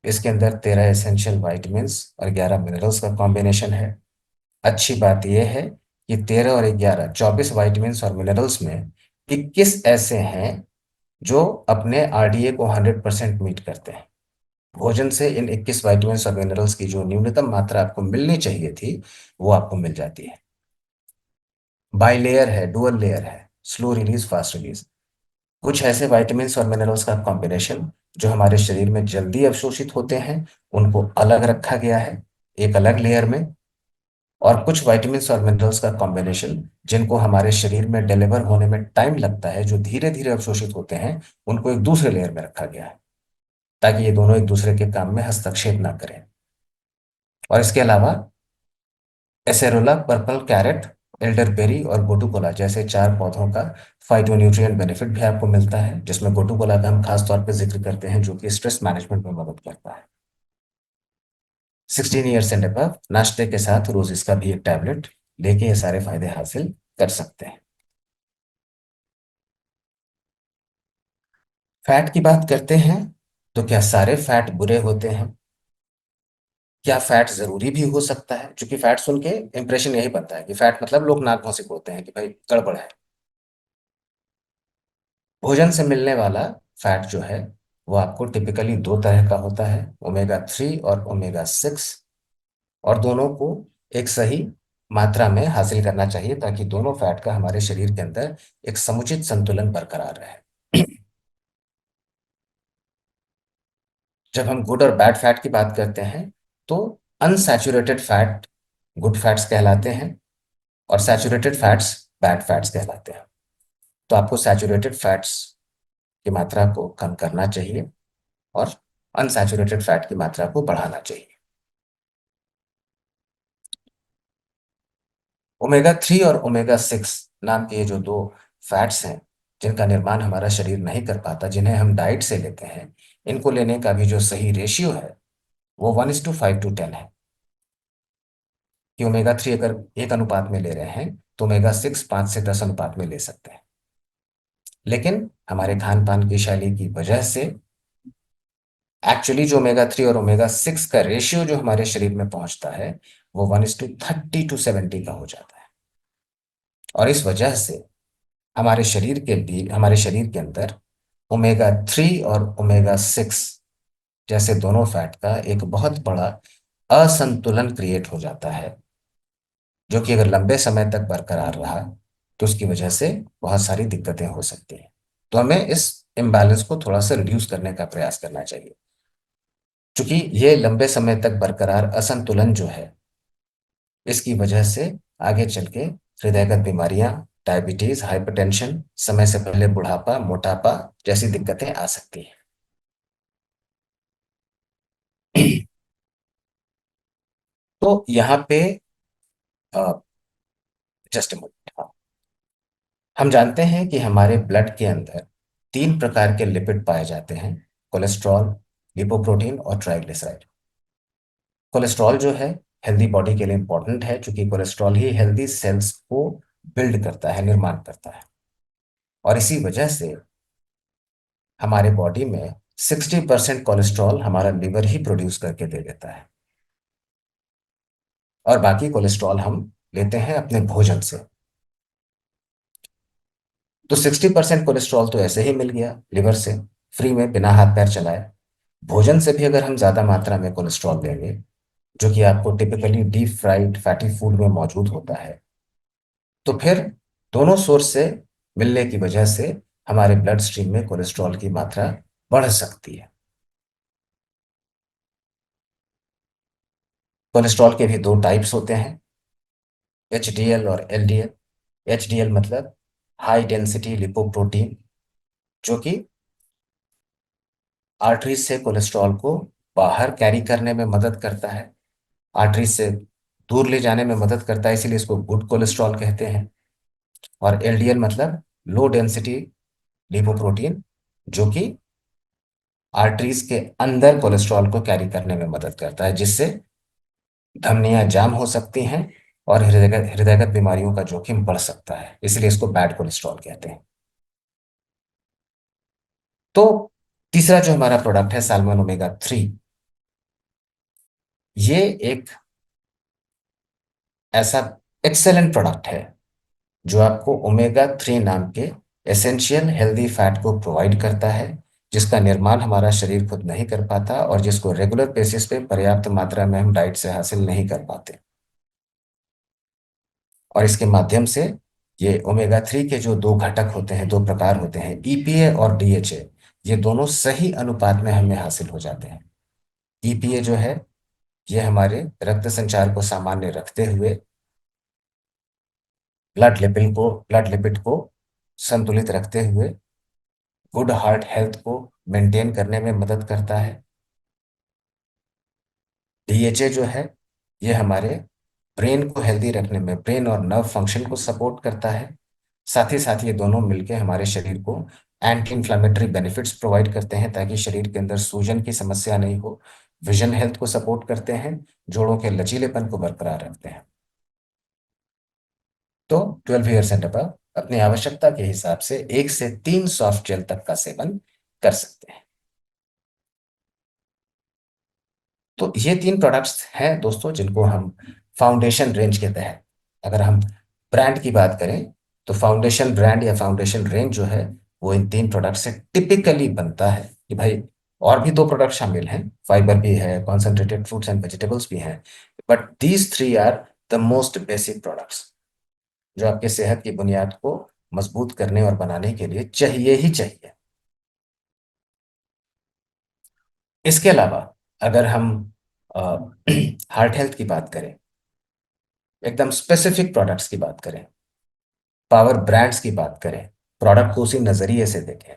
इसके अंदर 13 एसेंशियल वाइटमिन्स और 11 मिनरल्स का कॉम्बिनेशन है। अच्छी बात यह है कि 13 और 11, 24 वाइटमिन्स और मिनरल्स में 21 ऐसे हैं जो अपने आरडीए को 100% मीट करते हैं। भोजन से इन 21 वाइटमिन्स और मिनरल्स की जो न्यूनतम मात्रा आपको मिलनी चाहिए थी, वो आपको मिल जाती है। बाई लेयर है, डुअल लेयर है, स्लो रिलीज फास्ट रिलीज। कुछ ऐसे विटामिन्स और मिनरल्स का कॉम्बिनेशन जो हमारे शरीर में जल्दी अवशोषित होते हैं, उनको अलग रखा गया है एक अलग लेयर में। और कुछ विटामिन्स और मिनरल्स का कॉम्बिनेशन जिनको हमारे शरीर में डिलीवर होने में टाइम लगता है, जो धीरे धीरे अवशोषित होते हैं, उनको एक दूसरे लेयर में रखा गया है, ताकि ये दोनों एक दूसरे के काम में हस्तक्षेप ना करें। और इसके अलावा एसेरोला पर्पल कैरेट एल्डरबेरी और गोटुकोला जैसे चार पौधों का फाइटोन्यूट्रिएंट बेनिफिट भी आपको मिलता है, जिसमें गोटुकोला का हम खास तौर पर जिक्र करते हैं, जो कि स्ट्रेस मैनेजमेंट में मदद करता है। 16 ईयर्स एंड अबव नाश्ते के साथ रोज इसका भी एक टैबलेट लेके ये सारे फायदे हासिल कर सकते हैं। फैट की बात करते हैं, तो क्या सारे फैट बुरे होते हैं? क्या फैट जरूरी भी हो सकता है? क्योंकि फैट सुन के इंप्रेशन यही बनता है कि फैट मतलब लोग नाक घोंसे बोलते हैं कि भाई गड़बड़ है। भोजन से मिलने वाला फैट जो है वो आपको टिपिकली दो तरह का होता है, ओमेगा 3 और ओमेगा 6। और दोनों को एक सही मात्रा में हासिल करना चाहिए ताकि दोनों फैट का हमारे शरीर के अंदर एक समुचित संतुलन बरकरार रहे। जब हम गुड और बैड फैट की बात करते हैं, तो अनसैचुरेटेड फैट गुड फैट्स कहलाते हैं और सैचुरेटेड फैट्स बैड फैट्स कहलाते हैं। तो आपको सैचुरेटेड फैट्स की मात्रा को कम करना चाहिए और अनसैचुरेटेड फैट की मात्रा को बढ़ाना चाहिए। ओमेगा 3 और ओमेगा 6 नाम के ये जो दो फैट्स हैं, जिनका निर्माण हमारा शरीर नहीं कर पाता, जिन्हें हम डाइट से लेते हैं, इनको लेने का भी जो सही रेशियो है वो 1:5 to 10 है। कि ओमेगा 3 अगर 1 अनुपात में ले रहे हैं, तो ओमेगा 6 5 से 10 अनुपात में ले सकते हैं। लेकिन हमारे खान पान की शैली की वजह से एक्चुअली जो ओमेगा 3 और ओमेगा 6 का रेशियो जो हमारे शरीर में पहुंचता है, वो 1:30 to 70 का हो जाता है। और इस वजह से हमारे शरीर के अंदर ओमेगा 3 और ओमेगा 6 जैसे दोनों फैट का एक बहुत बड़ा असंतुलन क्रिएट हो जाता है, जो कि अगर लंबे समय तक बरकरार रहा तो उसकी वजह से बहुत सारी दिक्कतें हो सकती हैं। तो हमें इस इम्बैलेंस को थोड़ा सा रिड्यूस करने का प्रयास करना चाहिए, क्योंकि ये लंबे समय तक बरकरार असंतुलन जो है, इसकी वजह से आगे चल के हृदयगत बीमारियां, डायबिटीज, हाइपरटेंशन, समय से पहले बुढ़ापा, मोटापा जैसी दिक्कतें आ सकती हैं। तो यहाँ पे जस्ट मिनट, हम जानते हैं कि हमारे ब्लड के अंदर 3 प्रकार के लिपिड पाए जाते हैं, कोलेस्ट्रॉल, लिपोप्रोटीन और ट्राइग्लिसराइड। कोलेस्ट्रॉल जो है हेल्दी बॉडी के लिए इंपॉर्टेंट है, क्योंकि कोलेस्ट्रॉल ही हेल्दी सेल्स को बिल्ड करता है, निर्माण करता है। और इसी वजह से हमारे बॉडी में 60% कोलेस्ट्रॉल हमारा लिवर ही प्रोड्यूस करके दे देता है, और बाकी कोलेस्ट्रॉल हम लेते हैं अपने भोजन से। तो 60% कोलेस्ट्रॉल तो ऐसे ही मिल गया लिवर से, फ्री में, बिना हाथ पैर चलाए। भोजन से भी अगर हम ज्यादा मात्रा में कोलेस्ट्रॉल लेंगे, जो कि आपको typically deep fried fatty food में मौजूद होता है, तो फिर दोनों सोर्स से मिलने की वजह से हमारे ब्लड स्ट्रीम में कोलेस्ट्रॉल की मात्रा बढ़ सकती है। कोलेस्ट्रॉल के भी दो टाइप्स होते हैं, एचडीएल और एलडीएल। एचडीएल मतलब हाई डेंसिटी लिपोप्रोटीन, जो कि आर्टरीज से कोलेस्ट्रॉल को बाहर कैरी करने में मदद करता है, आर्टरीज से दूर ले जाने में मदद करता है, इसीलिए इसको गुड कोलेस्ट्रॉल कहते हैं। और एलडीएल मतलब लो डेंसिटी लिपोप्रोटीन, जो कि आर्टरीज के अंदर कोलेस्ट्रॉल को कैरी करने में मदद करता है, जिससे धमनियां जाम हो सकती हैं और हृदयगत बीमारियों का जोखिम बढ़ सकता है, इसलिए इसको बैड कोलेस्ट्रॉल कहते हैं। तो तीसरा जो हमारा प्रोडक्ट है सैल्मन ओमेगा 3, ये एक ऐसा एक्सेलेंट प्रोडक्ट है जो आपको ओमेगा 3 नाम के एसेंशियल हेल्दी फैट को प्रोवाइड करता है, जिसका निर्माण हमारा शरीर खुद नहीं कर पाता और जिसको रेगुलर बेसिस पे पर्याप्त मात्रा में हम डाइट से हासिल नहीं कर पाते। और इसके माध्यम से ये ओमेगा 3 के जो दो घटक होते हैं, दो प्रकार होते हैं, ईपीए और डीएचए, ये दोनों सही अनुपात में हमें हासिल हो जाते हैं। ईपीए जो है ये हमारे रक्त संचार को सामान्य रखते हुए ब्लड लिपिड को संतुलित रखते हुए गुड हार्ट हेल्थ को मेंटेन करने में मदद करता है। डीएचए जो है ये हमारे ब्रेन को हेल्दी रखने में, ब्रेन और नर्व फंक्शन को सपोर्ट करता है। साथ ही साथ ये दोनों मिलके हमारे शरीर को एंटी इंफ्लेमेटरी बेनिफिट्स प्रोवाइड करते हैं, ताकि शरीर के अंदर सूजन की समस्या नहीं हो। विजन हेल्थ को सपोर्ट करते हैं, जोड़ों के लचीलेपन को बरकरार रखते हैं। तो 12 ईयर्स एंड अबव अपनी आवश्यकता के हिसाब से 1 से 3 सॉफ्ट जेल तक का सेवन कर सकते हैं। तो ये 3 प्रोडक्ट्स हैं दोस्तों, जिनको हम फाउंडेशन रेंज के तहत, अगर हम ब्रांड की बात करें, तो फाउंडेशन ब्रांड या फाउंडेशन रेंज जो है वो इन 3 प्रोडक्ट से टिपिकली बनता है। कि भाई और भी 2 प्रोडक्ट शामिल हैं, फाइबर भी है, कॉन्सेंट्रेटेड फ्रूट्स एंड वेजिटेबल्स भी हैं, but these 3 are the most basic products, जो आपके सेहत की बुनियाद को मजबूत करने और बनाने के लिए चाहिए ही चाहिए। इसके अलावा अगर हम हार्ट हेल्थ की बात करें, एकदम स्पेसिफिक प्रोडक्ट्स की बात करें, पावर ब्रांड्स की बात करें, प्रोडक्ट को उसी नजरिए से देखें,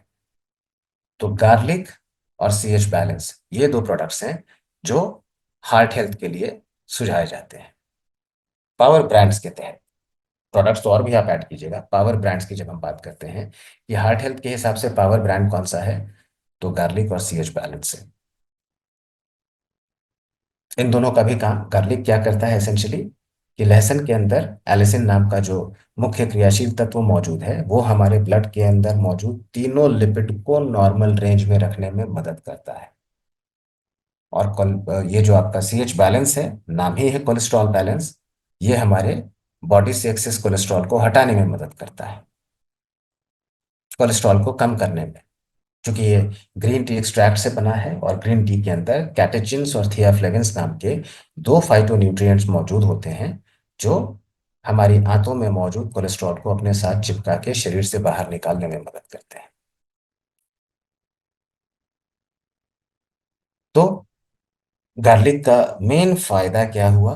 तो गार्लिक और सीएच बैलेंस ये 2 प्रोडक्ट्स हैं जो हार्ट हेल्थ के लिए सुझाए जाते हैं पावर ब्रांड्स के तहत। प्रोडक्ट्स तो और भी आप ऐड कीजिएगा, पावर ब्रांड्स की जब हम बात करते हैं कि हार्ट हेल्थ के हिसाब से पावर ब्रांड कौन सा है, तो गार्लिक और सीएच बैलेंस है। इन दोनों का भी काम, गार्लिक क्या करता है एसेंशियली, कि लहसुन के अंदर एलिसिन नाम का जो मुख्य क्रियाशील तत्व मौजूद है, वो हमारे ब्लड के अंदर मौजूद तीनों लिपिड को नॉर्मल रेंज में रखने में मदद करता है। और ये जो आपका सी एच बैलेंस है, नाम ही है कोलेस्ट्रॉल बैलेंस, ये हमारे बॉडी से एक्सेस कोलेस्ट्रॉल को हटाने में मदद करता है, कोलेस्ट्रॉल को कम करने में। क्योंकि ये ग्रीन टी एक्सट्रैक्ट से बना है, और ग्रीन टी के अंदर कैटेचिन्स और थियाफ्लेविन्स नाम के 2 फाइटोन्यूट्रिएंट्स मौजूद होते हैं, जो हमारी आंतों में मौजूद कोलेस्ट्रॉल को अपने साथ चिपका के शरीर से बाहर निकालने में मदद करते हैं। तो गार्लिक का मेन फायदा क्या हुआ?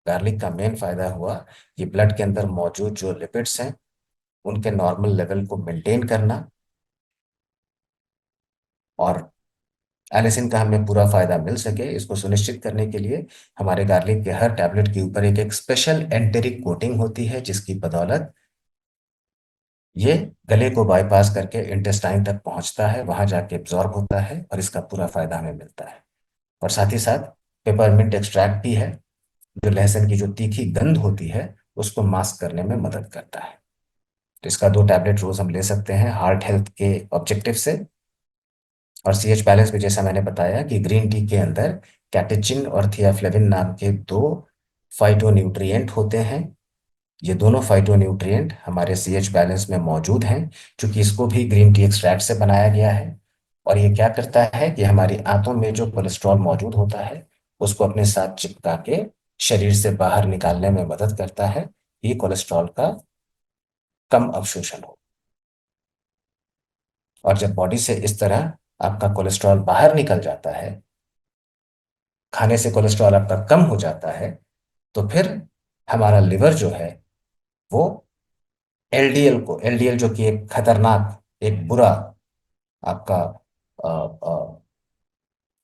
गार्लिक का मेन फायदा हुआ कि ब्लड के अंदर मौजूद जो लिपिड्स हैं, उनके नॉर्मल लेवल को मेंटेन करना, और एलिसिन का हमें पूरा फायदा मिल सके, इसको सुनिश्चित करने के लिए हमारे गार्लिक के हर टैबलेट के ऊपर एक एक स्पेशल एंटेरिक कोटिंग होती है, जिसकी बदौलत ये गले को बाईपास करके इंटेस्टाइन तक पहुंचता है, वहां जाके एब्जॉर्ब होता है, और इसका पूरा फायदा हमें मिलता है। और साथ ही साथ पेपरमिंट एक्सट्रैक्ट भी है, जो लहसुन की जो तीखी गंध होती है उसको मास्क करने में मदद करता है। तो इसका 2 टैबलेट रोज हम ले सकते हैं हार्ट हेल्थ के ऑब्जेक्टिव से। और सी एच बैलेंस में जैसा मैंने बताया कि ग्रीन टी के अंदर कैटेचिन और थियाफ्लेविन नाम के 2 फाइटोन्यूट्रिएंट होते हैं। ये दोनों फाइटोन्यूट्रिएंट हमारे सी एच बैलेंस में मौजूद हैं, क्योंकि इसको भी ग्रीन टी एक्सट्रैक्ट से बनाया गया है। और ये क्या करता है कि हमारी आंतों में जो कोलेस्ट्रॉल मौजूद होता है, उसको अपने साथ चिपका के शरीर से बाहर निकालने में मदद करता है, ये कोलेस्ट्रॉल का कम अवशोषण हो। और जब बॉडी से इस तरह आपका कोलेस्ट्रॉल बाहर निकल जाता है, खाने से कोलेस्ट्रॉल आपका कम हो जाता है, तो फिर हमारा लिवर जो है वो एलडीएल को, एलडीएल जो कि एक खतरनाक, एक बुरा आपका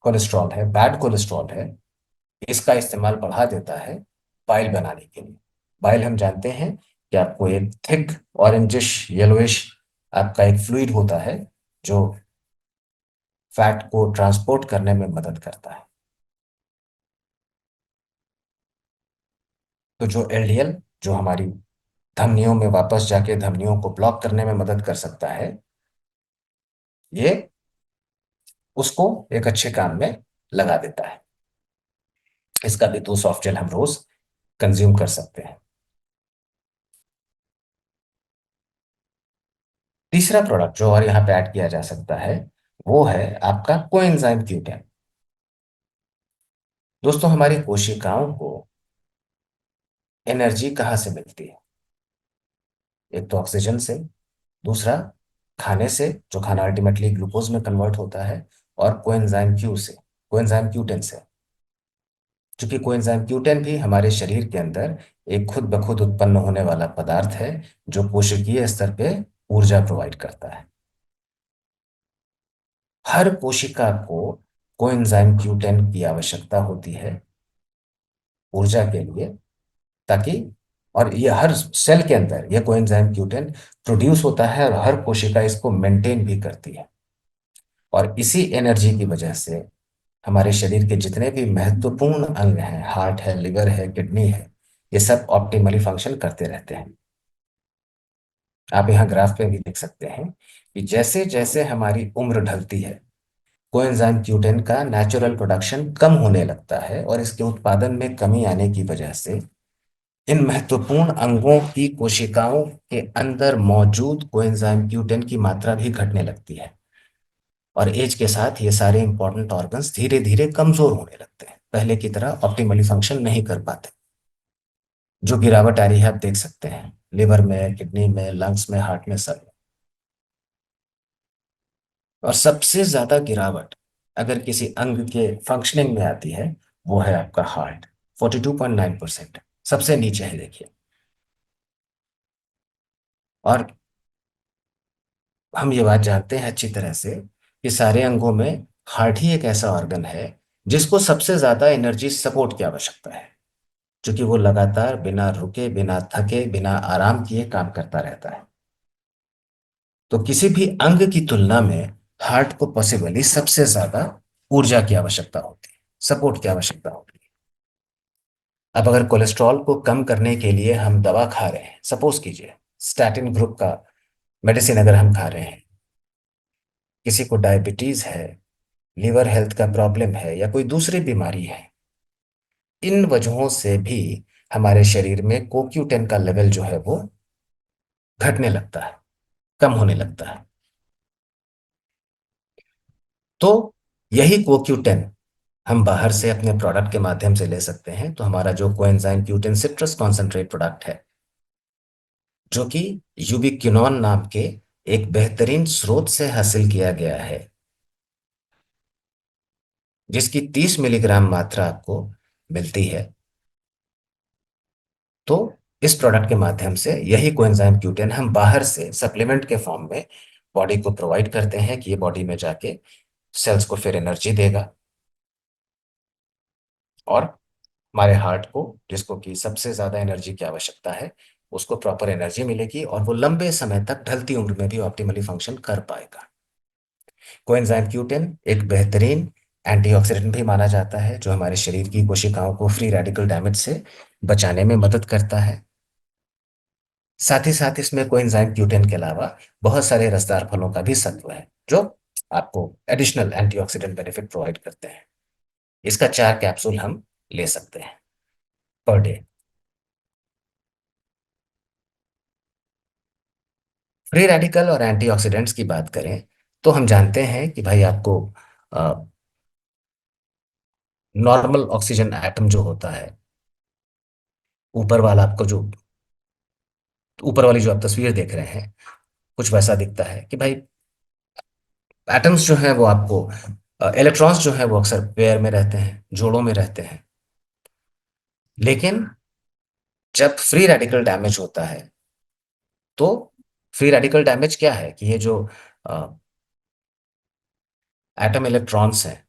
कोलेस्ट्रॉल है, बैड कोलेस्ट्रॉल है, इसका इस्तेमाल बढ़ा देता है बाइल बनाने के लिए। बाइल हम जानते हैं कि आपको एक थिक ऑरेंजिश येलोइश आपका एक फ्लूइड होता है, जो फैट को ट्रांसपोर्ट करने में मदद करता है। तो जो एलडीएल, जो हमारी धमनियों में वापस जाके धमनियों को ब्लॉक करने में मदद कर सकता है, ये उसको एक अच्छे काम में लगा देता है। इसका भी 2 सॉफ्ट जेल हम रोज कंज्यूम कर सकते हैं। तीसरा प्रोडक्ट जो और यहाँ पे ऐड किया जा सकता है, वो है आपका कोएंजाइम Q10। दोस्तों, हमारी कोशिकाओं को एनर्जी कहाँ से मिलती है? एक तो ऑक्सीजन से, दूसरा खाने से, जो खाना अल्टीमेटली ग्लूकोज में कन्वर्ट होता है, और कोएंजाइम Q10 से। क्योंकि कोएंजाइम Q10 भी हमारे शरीर के अंदर एक खुद ब खुद उत्पन्न होने वाला पदार्थ है, जो कोशिकीय स्तर पे ऊर्जा प्रोवाइड करता है। हर कोशिका को कोएंजाइम Q10 की आवश्यकता होती है ऊर्जा के लिए। ताकि, और ये हर सेल के अंदर ये कोएंजाइम Q10 प्रोड्यूस होता है और हर कोशिका इसको मेंटेन भी करती है। और इसी एनर्जी की वजह से हमारे शरीर के जितने भी महत्वपूर्ण अंग हैं, हार्ट है, लिवर है, किडनी है, ये सब ऑप्टिमली फंक्शन करते रहते हैं। आप यहाँ ग्राफ पे भी देख सकते हैं कि जैसे जैसे हमारी उम्र ढलती है, कोएंजाइम Q10 का नेचुरल प्रोडक्शन कम होने लगता है और इसके उत्पादन में कमी आने की वजह से इन महत्वपूर्ण अंगों की कोशिकाओं के अंदर मौजूद कोएंजाइम Q10 की मात्रा भी घटने लगती है। और एज के साथ ये सारे इंपॉर्टेंट ऑर्गन्स धीरे धीरे कमजोर होने लगते हैं, पहले की तरह ऑप्टिमली फंक्शन नहीं कर पाते। जो गिरावट आ रही है आप देख सकते हैं, लिवर में, किडनी में, लंग्स में, हार्ट में, सब में। और सबसे ज्यादा गिरावट अगर किसी अंग के फंक्शनिंग में आती है, वो है आपका हार्ट। 42.9% सबसे नीचे है, देखिए। और हम ये बात जानते हैं अच्छी तरह से कि सारे अंगों में हार्ट ही एक ऐसा ऑर्गन है जिसको सबसे ज्यादा एनर्जी सपोर्ट की आवश्यकता है, क्योंकि वो लगातार बिना रुके, बिना थके, बिना आराम किए काम करता रहता है। तो किसी भी अंग की तुलना में हार्ट को पॉसिबली सबसे ज्यादा ऊर्जा की आवश्यकता होती है, सपोर्ट की आवश्यकता होती है। अब अगर कोलेस्ट्रॉल को कम करने के लिए हम दवा खा रहे हैं, सपोज कीजिए स्टैटिन ग्रुप का मेडिसिन अगर हम खा रहे हैं, किसी को डायबिटीज है, लिवर हेल्थ का प्रॉब्लम है, या कोई दूसरी बीमारी है, इन वजहों से भी हमारे शरीर में CoQ10 का लेवल जो है वो घटने लगता है, कम होने लगता है। तो यही CoQ10 हम बाहर से अपने प्रोडक्ट के माध्यम से ले सकते हैं। तो हमारा जो coenzyme Q10 citrus concentrate product है, जो कि यूबिक्विनोन नाम के एक बेहतरीन स्रोत से हासिल किया गया है, जिसकी 30 मिलीग्राम मात्रा आपको मिलती है। तो इस प्रोडक्ट के माध्यम से यही कोएंजाइम Q10 हम बाहर से सप्लीमेंट के फॉर्म में बॉडी को प्रोवाइड करते हैं कि ये बॉडी में जाके सेल्स को फिर एनर्जी देगा, और हमारे हार्ट को, जिसको कि सबसे ज्यादा एनर्जी की आवश्यकता है, उसको प्रॉपर एनर्जी मिलेगी और वो लंबे समय तक ढलती उम्र में भी ऑप्टिमली फंक्शन कर पाएगा। कोएंजाइम Q10 एक बेहतरीन एंटीऑक्सीडेंट भी माना जाता है, जो हमारे शरीर की कोशिकाओं को फ्री रेडिकल डैमेज से बचाने में मदद करता है। साथ ही साथ इसमें कोएंजाइम Q10 के अलावा बहुत सारे रसदार फलों का भी सत्व है, जो आपको एडिशनल एंटीऑक्सीडेंट बेनिफिट प्रोवाइड करते हैं। इसका 4 कैप्सूल हम ले सकते हैं पर डे। फ्री रेडिकल और एंटीऑक्सीडेंट्स की बात करें तो हम जानते हैं कि भाई आपको नॉर्मल ऑक्सीजन एटम जो होता है, ऊपर वाला आपको जो, ऊपर वाली जो आप तस्वीर देख रहे हैं, कुछ वैसा दिखता है कि भाई एटम्स जो हैं वो आपको, इलेक्ट्रॉन्स जो हैं वो अक्सर पेयर में रहते हैं, जोड़ों में रहते हैं। लेकिन जब फ्री रेडिकल डैमेज होता है, तो फ्री रेडिकल डैमेज क्या है कि ये जो एटम इलेक्ट्रॉन्स हैं,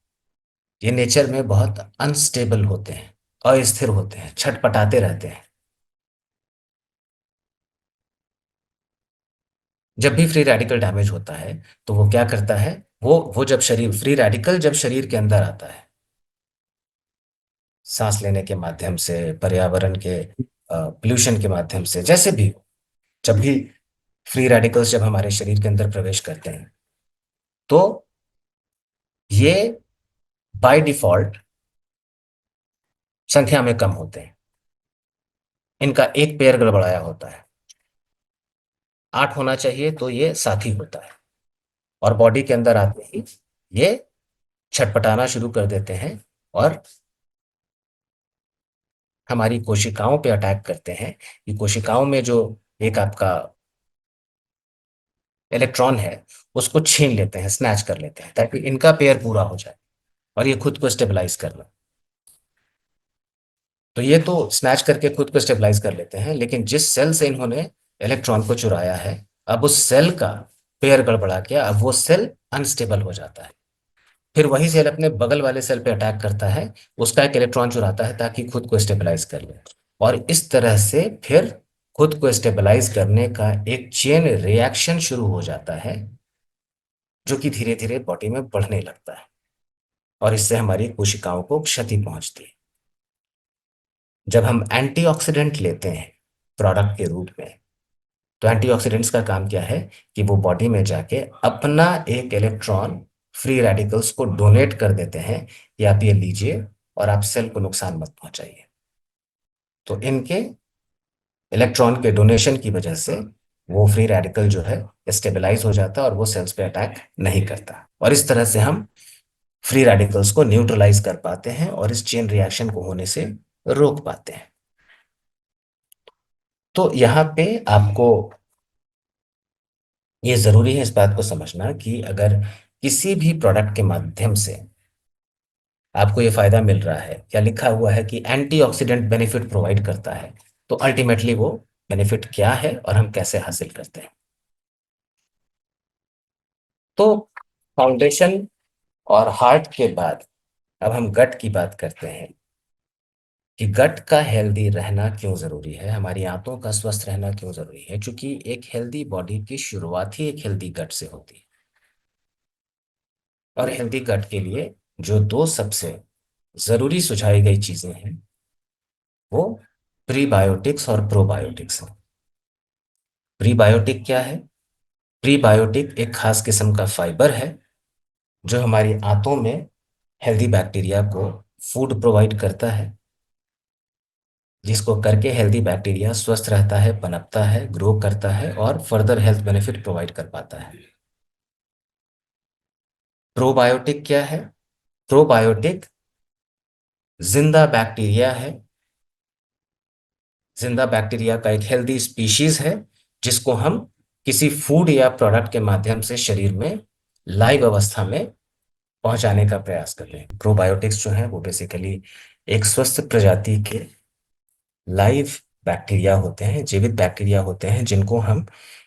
ये नेचर में बहुत अनस्टेबल होते हैं, अस्थिर होते हैं, छटपटाते रहते हैं। जब भी फ्री रेडिकल डैमेज होता है, तो वो क्या करता है, वो जब शरीर, फ्री रेडिकल जब शरीर के अंदर आता है, सांस लेने के माध्यम से, पर्यावरण के पोल्यूशन के माध्यम से, जैसे भी हो, जब भी फ्री रेडिकल्स जब हमारे शरीर के अंदर प्रवेश करते हैं, तो ये बाय डिफॉल्ट संख्या में कम होते हैं। इनका एक पेयर गड़बड़ाया होता है, 8 होना चाहिए तो ये 7 ही होता है। और बॉडी के अंदर आते ही ये छटपटाना शुरू कर देते हैं और हमारी कोशिकाओं पे अटैक करते हैं। कि कोशिकाओं में जो एक आपका इलेक्ट्रॉन है, उसको छीन लेते हैं, स्नैच कर लेते हैं, ताकि इनका पेयर पूरा हो जाए और ये खुद को स्टेबलाइज कर ले। तो ये तो स्नैच करके खुद को स्टेबलाइज कर लेते हैं, लेकिन जिस सेल से इन्होंने इलेक्ट्रॉन को चुराया है, अब उस सेल का पेयर गड़बड़ा के अब वो सेल अनस्टेबल हो जाता है। फिर वही सेल अपने बगल वाले सेल पे अटैक करता है, उसका एक इलेक्ट्रॉन चुराता है ताकि खुद को स्टेबलाइज कर ले। और इस तरह से फिर खुद को स्टेबलाइज करने का एक चेन रिएक्शन शुरू हो जाता है, जो कि धीरे धीरे बॉडी में बढ़ने लगता है और इससे हमारी कोशिकाओं को क्षति पहुंचती है। जब हम एंटीऑक्सीडेंट लेते हैं प्रोडक्ट के रूप में, तो एंटीऑक्सीडेंट्स का काम क्या है कि वो बॉडी में जाके अपना एक इलेक्ट्रॉन फ्री रेडिकल्स को डोनेट कर देते हैं कि आप ये लीजिए और आप सेल को नुकसान मत पहुंचाइए। तो इनके इलेक्ट्रॉन के डोनेशन की वजह से वो फ्री रेडिकल जो है स्टेबलाइज हो जाता है और वो सेल्स पे अटैक नहीं करता, और इस तरह से हम फ्री रेडिकल्स को न्यूट्रलाइज कर पाते हैं और इस चेन रिएक्शन को होने से रोक पाते हैं। तो यहाँ पे आपको ये जरूरी है इस बात को समझना कि अगर किसी भी प्रोडक्ट के माध्यम से आपको ये फायदा मिल रहा है या लिखा हुआ है कि एंटीऑक्सीडेंट बेनिफिट प्रोवाइड करता है, तो अल्टीमेटली वो बेनिफिट क्या है और हम कैसे हासिल करते हैं। तो फाउंडेशन और हार्ट के बाद अब हम गट की बात करते हैं कि गट का हेल्दी रहना क्यों जरूरी है, हमारी आंतों का स्वस्थ रहना क्यों जरूरी है, क्योंकि एक हेल्दी बॉडी की शुरुआत ही एक हेल्दी गट से होती है। और हेल्दी गट के लिए जो दो सबसे जरूरी सुझाई गई चीजें हैं वो प्रीबायोटिक्स और प्रोबायोटिक्स हैं। प्रीबायोटिक क्या है? प्रीबायोटिक एक खास किस्म का फाइबर है जो हमारी आंतों में हेल्दी बैक्टीरिया को फूड प्रोवाइड करता है, जिसको करके हेल्दी बैक्टीरिया स्वस्थ रहता है, पनपता है, ग्रो करता है और फर्दर हेल्थ बेनिफिट प्रोवाइड कर पाता है। प्रोबायोटिक क्या है? प्रोबायोटिक जिंदा बैक्टीरिया है, जिंदा बैक्टीरिया का एक हेल्दी स्पीशीज है जिसको हम किसी फूड या प्रोडक्ट के माध्यम से शरीर में लाइव अवस्था में पहुंचाने का प्रयास करते हैं। प्रोबायोटिक्स जो है वो बेसिकली एक स्वस्थ प्रजाति के लाइव बैक्टीरिया होते हैं, जीवित बैक्टीरिया होते हैं जिनको हम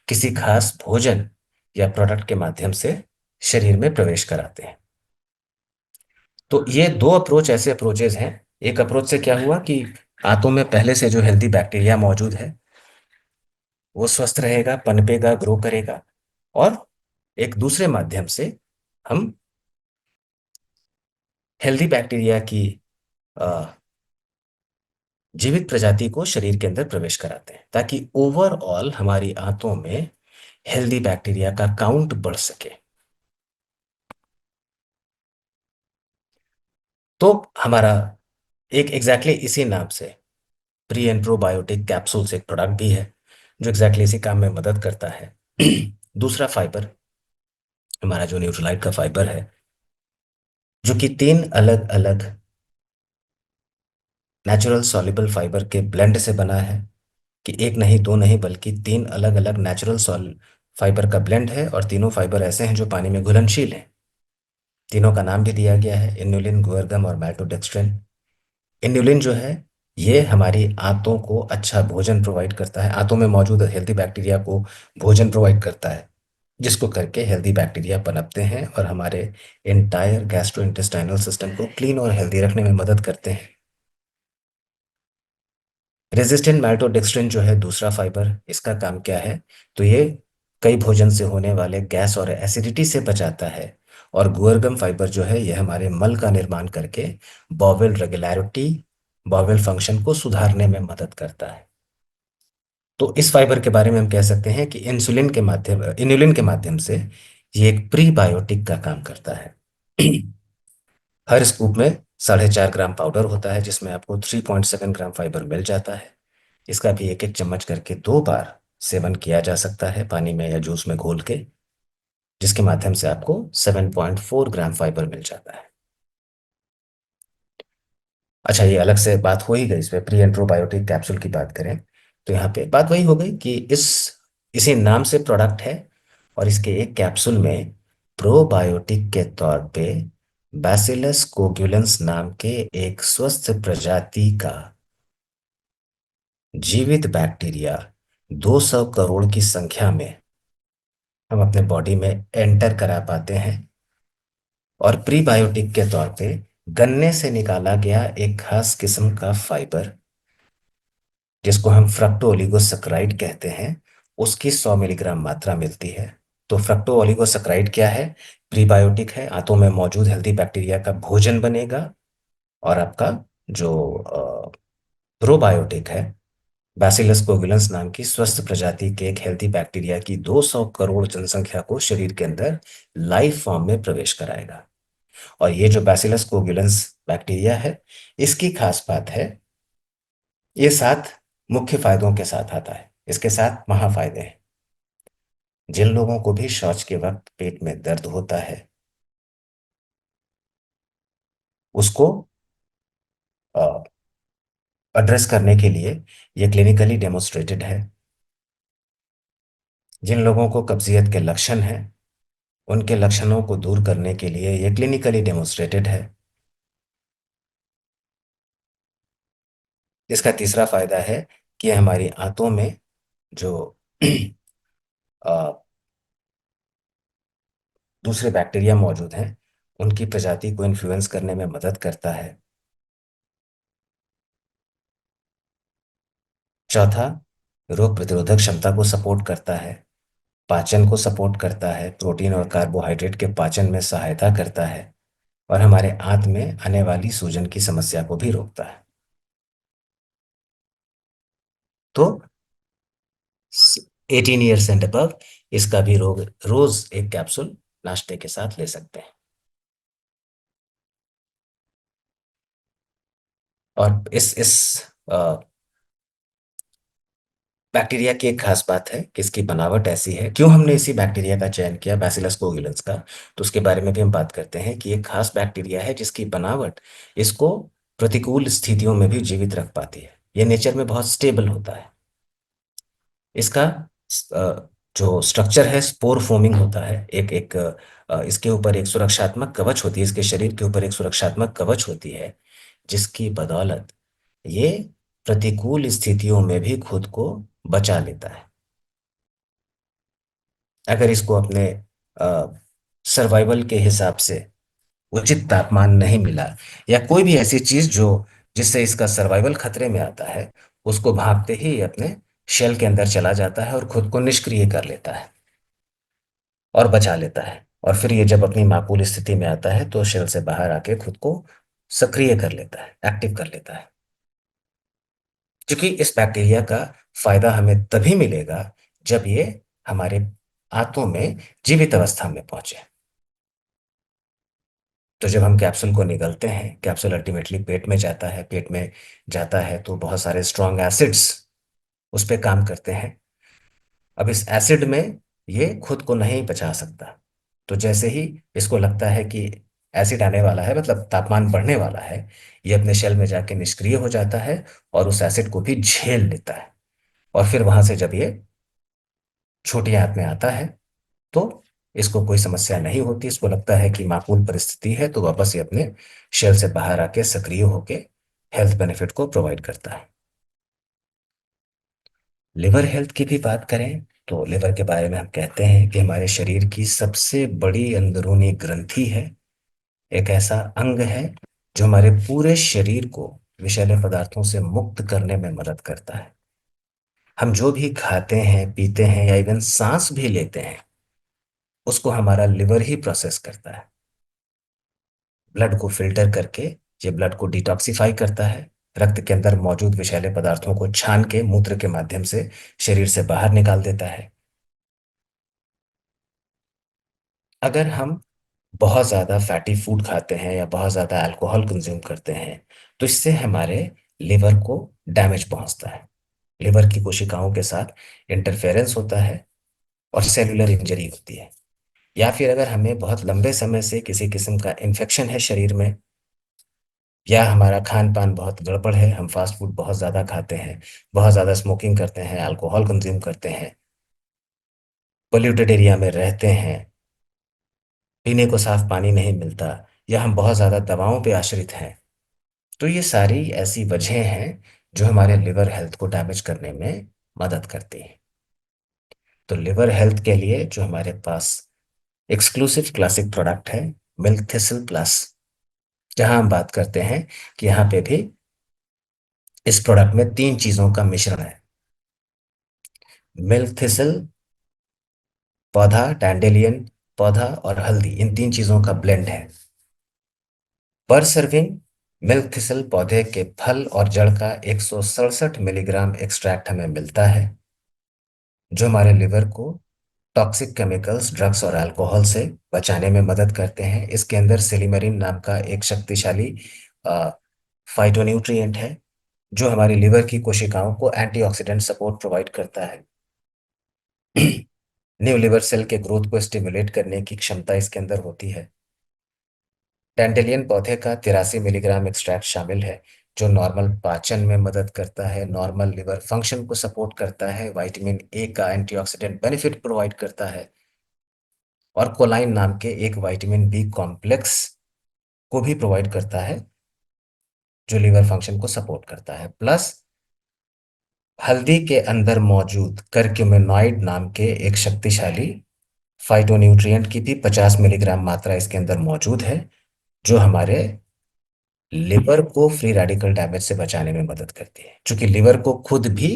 किसी खास भोजन या प्रोडक्ट के माध्यम से शरीर में प्रवेश कराते हैं। तो ये दो अप्रोच ऐसे अप्रोचेज हैं। एक अप्रोच से क्या हुआ कि आंतों में पहले से जो हेल्दी बैक्टीरिया मौजूद है वो स्वस्थ रहेगा, पनपेगा, ग्रो करेगा, और एक दूसरे माध्यम से हम हेल्दी बैक्टीरिया की अ, जीवित प्रजाति को शरीर के अंदर प्रवेश कराते हैं ताकि ओवरऑल हमारी आंतों में हेल्दी बैक्टीरिया का काउंट बढ़ सके। तो हमारा एक इसी नाम से प्री एंड प्रोबायोटिक कैप्सूल्स एक प्रोडक्ट भी है जो इसी काम में मदद करता है। दूसरा फाइबर हमारा जो न्यूट्रलाइट का फाइबर है, जो कि तीन अलग अलग नेचुरल सॉल्युबल फाइबर के ब्लेंड से बना है, कि एक नहीं दो नहीं बल्कि तीन अलग अलग नेचुरल सॉल फाइबर का ब्लेंड है, और तीनों फाइबर ऐसे हैं जो पानी में घुलनशील हैं। तीनों का नाम भी दिया गया है, इन्युलिन, गुअरगम और मैल्टोडेक्स्ट्रिन। इन्युलिन जो है ये हमारी आंतों को अच्छा भोजन प्रोवाइड करता है, आंतों में मौजूद हेल्दी बैक्टीरिया को भोजन प्रोवाइड करता है, जिसको करके हेल्दी बैक्टीरिया पनपते हैं और हमारे इंटायर गैस्ट्रोइंटेस्टाइनल सिस्टम को क्लीन और हेल्दी रखने में मदद करते हैं। रेजिस्टेंट माल्टोडेक्स्ट्रिन जो है दूसरा फाइबर, इसका काम क्या है? तो ये कई भोजन से होने वाले गैस और एसिडिटी से बचाता है। और गुअरगम फाइबर जो है यह हमारे मल का निर्माण करके बॉवेल रेगुलरिटी, बॉवेल फंक्शन को सुधारने में मदद करता है। तो इस फाइबर के बारे में हम कह सकते हैं कि इन्युलिन के माध्यम से ये एक प्रीबायोटिक का काम करता है। हर स्कूप में 4.5 ग्राम पाउडर होता है जिसमें आपको 3.7 ग्राम फाइबर मिल जाता है। इसका भी एक एक चम्मच करके 2 बार सेवन किया जा सकता है पानी में या जूस में घोल के, जिसके माध्यम से आपको 7.4 ग्राम फाइबर मिल जाता है। अच्छा, ये अलग से बात हो ही गई, इस पे प्री एंड प्रोबायोटिक कैप्सूल की बात करें तो यहाँ पे बात वही हो गई कि इसी नाम से प्रोडक्ट है और इसके एक कैप्सूल में प्रोबायोटिक के तौर पे बैसिलस कोगुलेंस नाम के एक स्वस्थ प्रजाति का जीवित बैक्टीरिया 200 करोड़ की संख्या में हम अपने बॉडी में एंटर करा पाते हैं। और प्रीबायोटिक के तौर पे गन्ने से निकाला गया एक खास किस्म का फाइबर जिसको हम फ्रक्टो ओलिगोसैकराइड कहते हैं, उसकी 100 मिलीग्राम मात्रा मिलती है। तो फ्रक्टो ओलिगोसैकराइड क्या है? प्रीबायोटिक है, आंतों में मौजूद हेल्दी बैक्टीरिया का भोजन बनेगा। और आपका जो प्रोबायोटिक है, बैसिलस कोगुलेंस नाम की स्वस्थ प्रजाति के एक हेल्दी बैक्टीरिया की 200 करोड़ जनसंख्या को शरीर के अंदर लाइफ फॉर्म में प्रवेश कराएगा। और ये जो बैसिलस कोगुलेंस बैक्टीरिया है, इसकी खास बात है, ये 7 मुख्य फायदों के साथ आता है। इसके 7 महाफायदे हैं। जिन लोगों को भी शौच के वक्त पेट में दर्द होता है, उसको एड्रेस करने के लिए ये क्लिनिकली डेमोन्स्ट्रेटेड है। जिन लोगों को कब्जियत के लक्षण हैं, उनके लक्षणों को दूर करने के लिए ये क्लिनिकली डेमोन्स्ट्रेटेड है। इसका तीसरा फायदा है कि हमारी आंतों में जो अ, दूसरे बैक्टीरिया मौजूद हैं, उनकी प्रजाति को इन्फ्लुएंस करने में मदद करता है। चौथा, रोग प्रतिरोधक क्षमता को सपोर्ट करता है, पाचन को सपोर्ट करता है, प्रोटीन और कार्बोहाइड्रेट के पाचन में सहायता करता है, और हमारे आंत में आने वाली सूजन की समस्या को भी रोकता है। तो 18 ईयर्स एंड अबव इसका भी रोग रोज एक कैप्सूल नाश्ते के साथ ले सकते हैं। और इस बैक्टीरिया की एक खास बात है कि इसकी बनावट ऐसी है। क्यों हमने इसी बैक्टीरिया का चयन किया, बैसिलस कोगुलेंस का, तो उसके बारे में भी हम बात करते हैं कि एक खास बैक्टीरिया है जिसकी बनावट इसको प्रतिकूल स्थितियों में भी जीवित रख पाती है। ये नेचर में बहुत स्टेबल होता है। इसका जो स्ट्रक्चर है, स्पोर फोमिंग होता है। एक एक इसके ऊपर एक सुरक्षात्मक कवच होती है, इसके शरीर के ऊपर एक सुरक्षात्मक कवच होती है, जिसकी बदौलत ये प्रतिकूल स्थितियों में भी खुद को बचा लेता है। अगर इसको अपने सर्वाइवल के हिसाब से उचित तापमान नहीं मिला, या कोई भी ऐसी चीज जो जिससे इसका सर्वाइवल खतरे में आता है, उसको भागते ही ये अपने शेल के अंदर चला जाता है और खुद को निष्क्रिय कर लेता है और बचा लेता है। और फिर ये जब अपनी माकूल स्थिति में आता है तो शेल से बाहर आके खुद को सक्रिय कर लेता है, एक्टिव कर लेता है। क्योंकि इस बैक्टीरिया का फायदा हमें तभी मिलेगा जब ये हमारे आंतों में जीवित अवस्था में पहुंचे। तो जब हम कैप्सूल को निगलते हैं, कैप्सूल अल्टीमेटली पेट में जाता है। पेट में जाता है तो बहुत सारे स्ट्रॉन्ग एसिड्स उस पे काम करते हैं। अब इस एसिड में ये खुद को नहीं बचा सकता। तो जैसे ही इसको लगता है कि एसिड आने वाला है, मतलब तापमान बढ़ने वाला है, ये अपने शेल में जाके निष्क्रिय हो जाता है और उस एसिड को भी झेल लेता है। और फिर वहां से जब ये छोटी आंत में आता है तो इसको कोई समस्या नहीं होती। इसको लगता है कि माकूल परिस्थिति है, तो वापस ये अपने शेल से बाहर आके सक्रिय होके हेल्थ बेनिफिट को प्रोवाइड करता है। लिवर हेल्थ की भी बात करें तो लिवर के बारे में हम कहते हैं कि हमारे शरीर की सबसे बड़ी अंदरूनी ग्रंथि है। एक ऐसा अंग है जो हमारे पूरे शरीर को विषैले पदार्थों से मुक्त करने में मदद करता है। हम जो भी खाते हैं, पीते हैं, या इवन सांस भी लेते हैं, उसको हमारा लिवर ही प्रोसेस करता है। ब्लड को फिल्टर करके ये ब्लड को डिटॉक्सिफाई करता है, रक्त के अंदर मौजूद विषैले पदार्थों को छान के मूत्र के माध्यम से शरीर से बाहर निकाल देता है। अगर हम बहुत ज़्यादा फैटी फूड खाते हैं या बहुत ज़्यादा अल्कोहल कंज्यूम करते हैं, तो इससे हमारे लिवर को डैमेज पहुंचता है। लिवर की कोशिकाओं के साथ इंटरफेरेंस होता है और सेलुलर इंजरी होती है। या फिर अगर हमें बहुत लंबे समय से किसी किस्म का इन्फेक्शन है शरीर में, या हमारा खान पान बहुत गड़बड़ है, हम फास्ट फूड बहुत ज़्यादा खाते हैं, बहुत ज़्यादा स्मोकिंग करते हैं, अल्कोहल कंज्यूम करते हैं, पोल्यूटेड एरिया में रहते हैं, पीने को साफ पानी नहीं मिलता, या हम बहुत ज़्यादा दवाओं पे आश्रित हैं, तो ये सारी ऐसी वजह हैं जो हमारे लिवर हेल्थ को डैमेज करने में मदद करती हैं। तो लिवर हेल्थ के लिए जो हमारे पास एक्सक्लूसिव क्लासिक प्रोडक्ट है, मिल्क थिसल प्लस, जहां हम बात करते हैं कि यहाँ पे भी इस प्रोडक्ट में तीन चीजों का मिश्रण है। मिल्क थिसल पौधा, डैंडेलियन पौधा और हल्दी, इन तीन चीजों का ब्लेंड है। पर सर्विंग मिल्क थिसल पौधे के फल और जड़ का 167 मिलीग्राम एक्सट्रैक्ट हमें मिलता है, जो हमारे लिवर को टॉक्सिक केमिकल्स, ड्रग्स और अल्कोहल से बचाने में मदद करते हैं। इसके अंदर सिलिमरीन नाम का एक शक्तिशाली फाइटोन्यूट्रिएंट है, जो हमारी लिवर की कोशिकाओं को एंटीऑक्सीडेंट सपोर्ट प्रोवाइड करता है। न्यू लिवर सेल के ग्रोथ को स्टिमुलेट करने की क्षमता इसके अंदर होती है। डैंडेलियन पौधे का 83 मिलीग्राम एक्सट्रैक्ट शामिल है, जो नॉर्मल पाचन में मदद करता है, नॉर्मल लिवर फंक्शन को सपोर्ट करता है, विटामिन ए का एंटीऑक्सीडेंट बेनिफिट प्रोवाइड करता है, और कोलाइन नाम के एक विटामिन बी कॉम्प्लेक्स को भी प्रोवाइड करता है, जो लिवर फंक्शन को सपोर्ट करता है। प्लस हल्दी के अंदर मौजूद करक्यूमिनॉइड नाम के एक शक्तिशाली फाइटोन्यूट्रिएंट की भी 50 मिलीग्राम मात्रा इसके अंदर मौजूद है, जो हमारे लिवर को फ्री रेडिकल डैमेज से बचाने में मदद करती है। क्योंकि लिवर को खुद भी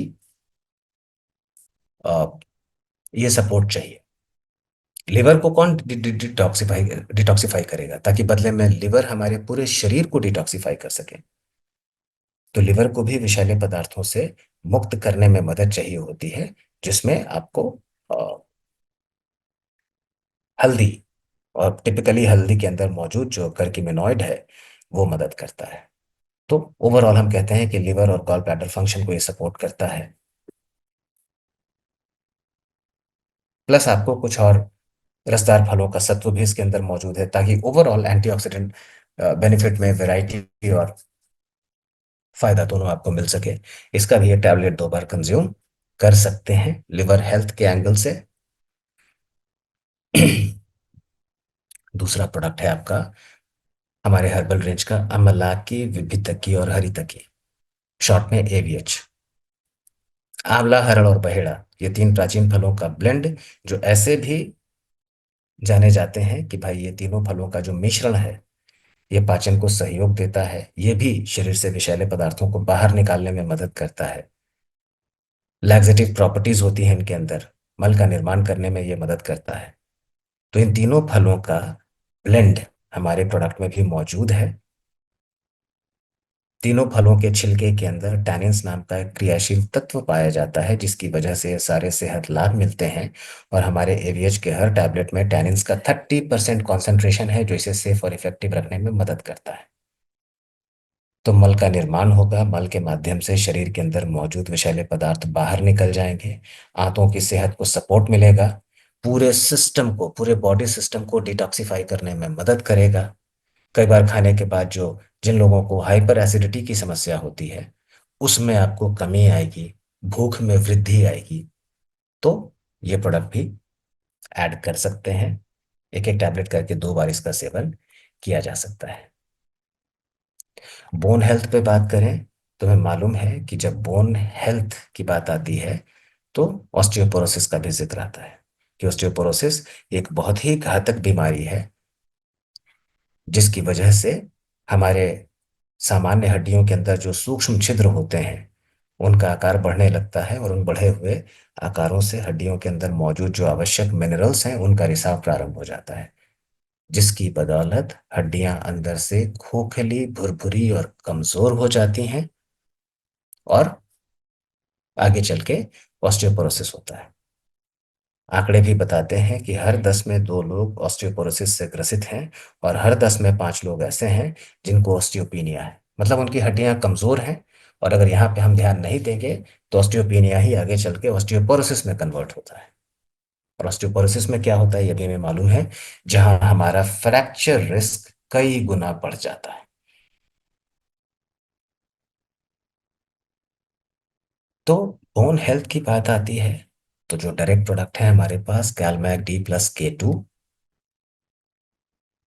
अ, ये सपोर्ट चाहिए। लिवर को कौन डिटॉक्सिफाई डिटॉक्सिफाई करेगा, ताकि बदले में लिवर हमारे पूरे शरीर को डिटॉक्सिफाई कर सके। तो लिवर को भी विषैले पदार्थों से मुक्त करने में मदद चाहिए होती है, जिसमें आपको अ, हल्दी, और टिपिकली हल्दी के अंदर मौजूद जो कर्क्यूमिनॉइड है, वो मदद करता है। तो ओवरऑल हम कहते हैं कि लिवर और गॉल ब्लैडर फंक्शन को ये सपोर्ट करता है। प्लस आपको कुछ और रसदार फलों का सत्व भी इसके अंदर मौजूद है, ताकि ओवरऑल एंटीऑक्सीडेंट बेनिफिट में वैरायटी और फायदा दोनों आपको मिल सके। इसका भी ये टैबलेट 2 बार कंज्यूम कर सकते हैं लिवर हेल्थ के एंगल से। दूसरा प्रोडक्ट है आपका हमारे हर्बल रेंज का अमला की, विभितकी और हरितकी, शॉर्ट में एवीएच। आंवला, हरड़ और बहेड़ा, ये तीन प्राचीन फलों का ब्लेंड, जो ऐसे भी जाने जाते हैं कि भाई ये तीनों फलों का जो मिश्रण है, ये पाचन को सहयोग देता है, ये भी शरीर से विषैले पदार्थों को बाहर निकालने में मदद करता है। लैक्सेटिव प्रॉपर्टीज होती हैं इनके अंदर, मल का निर्माण करने में ये मदद करता है। तो इन तीनों फलों का ब्लेंड हमारे प्रोडक्ट में भी मौजूद है। तीनों फलों के छिलके के अंदर टैनिन्स नाम का एक क्रियाशील तत्व पाया जाता है, जिसकी वजह से ये सारे सेहत लाभ मिलते हैं। और हमारे एवीएच के हर टैबलेट में टैनिन्स का 30% कॉन्सेंट्रेशन है, जो इसे सेफ और इफेक्टिव रखने में मदद करता है। तो मल का निर्माण होगा, मल के माध्यम से शरीर के अंदर मौजूद विषैले पदार्थ बाहर निकल जाएंगे, आंतों की सेहत को सपोर्ट मिलेगा, पूरे सिस्टम को, पूरे बॉडी सिस्टम को डिटॉक्सिफाई करने में मदद करेगा। कई बार खाने के बाद जो जिन लोगों को हाइपर एसिडिटी की समस्या होती है, उसमें आपको कमी आएगी, भूख में वृद्धि आएगी। तो ये प्रोडक्ट भी ऐड कर सकते हैं। एक एक टैबलेट करके 2 बार इसका सेवन किया जा सकता है। बोन हेल्थ पे बात करें, तो हमें मालूम है कि जब बोन हेल्थ की बात आती है, तो ऑस्टियोपोरोसिस का भी जिक्र आता है, कि ऑस्टियोपोरोसिस एक बहुत ही घातक बीमारी है, जिसकी वजह से हमारे सामान्य हड्डियों के अंदर जो सूक्ष्म छिद्र होते हैं, उनका आकार बढ़ने लगता है, और उन बढ़े हुए आकारों से हड्डियों के अंदर मौजूद जो आवश्यक मिनरल्स हैं, उनका रिसाव प्रारंभ हो जाता है, जिसकी बदौलत हड्डियां अंदर से खोखली, भुरभुरी और कमजोर हो जाती हैं, और आगे चल के ऑस्टियोपोरोसिस होता है। आंकड़े भी बताते हैं कि हर 10 में 2 लोग ऑस्टियोपोरोसिस से ग्रसित हैं, और हर 10 में 5 लोग ऐसे हैं जिनको ऑस्टियोपीनिया है, मतलब उनकी हड्डियां कमजोर हैं। और अगर यहाँ पे हम ध्यान नहीं देंगे, तो ऑस्टियोपीनिया ही आगे चल के ऑस्टियोपोरोसिस में कन्वर्ट होता है। और ऑस्टियोपोरोसिस में क्या होता है, ये भी हमें मालूम है, जहां हमारा फ्रैक्चर रिस्क कई गुना बढ़ जाता है। तो बोन हेल्थ की बात आती है, तो जो डायरेक्ट प्रोडक्ट है हमारे पास कैलमैक D+K2,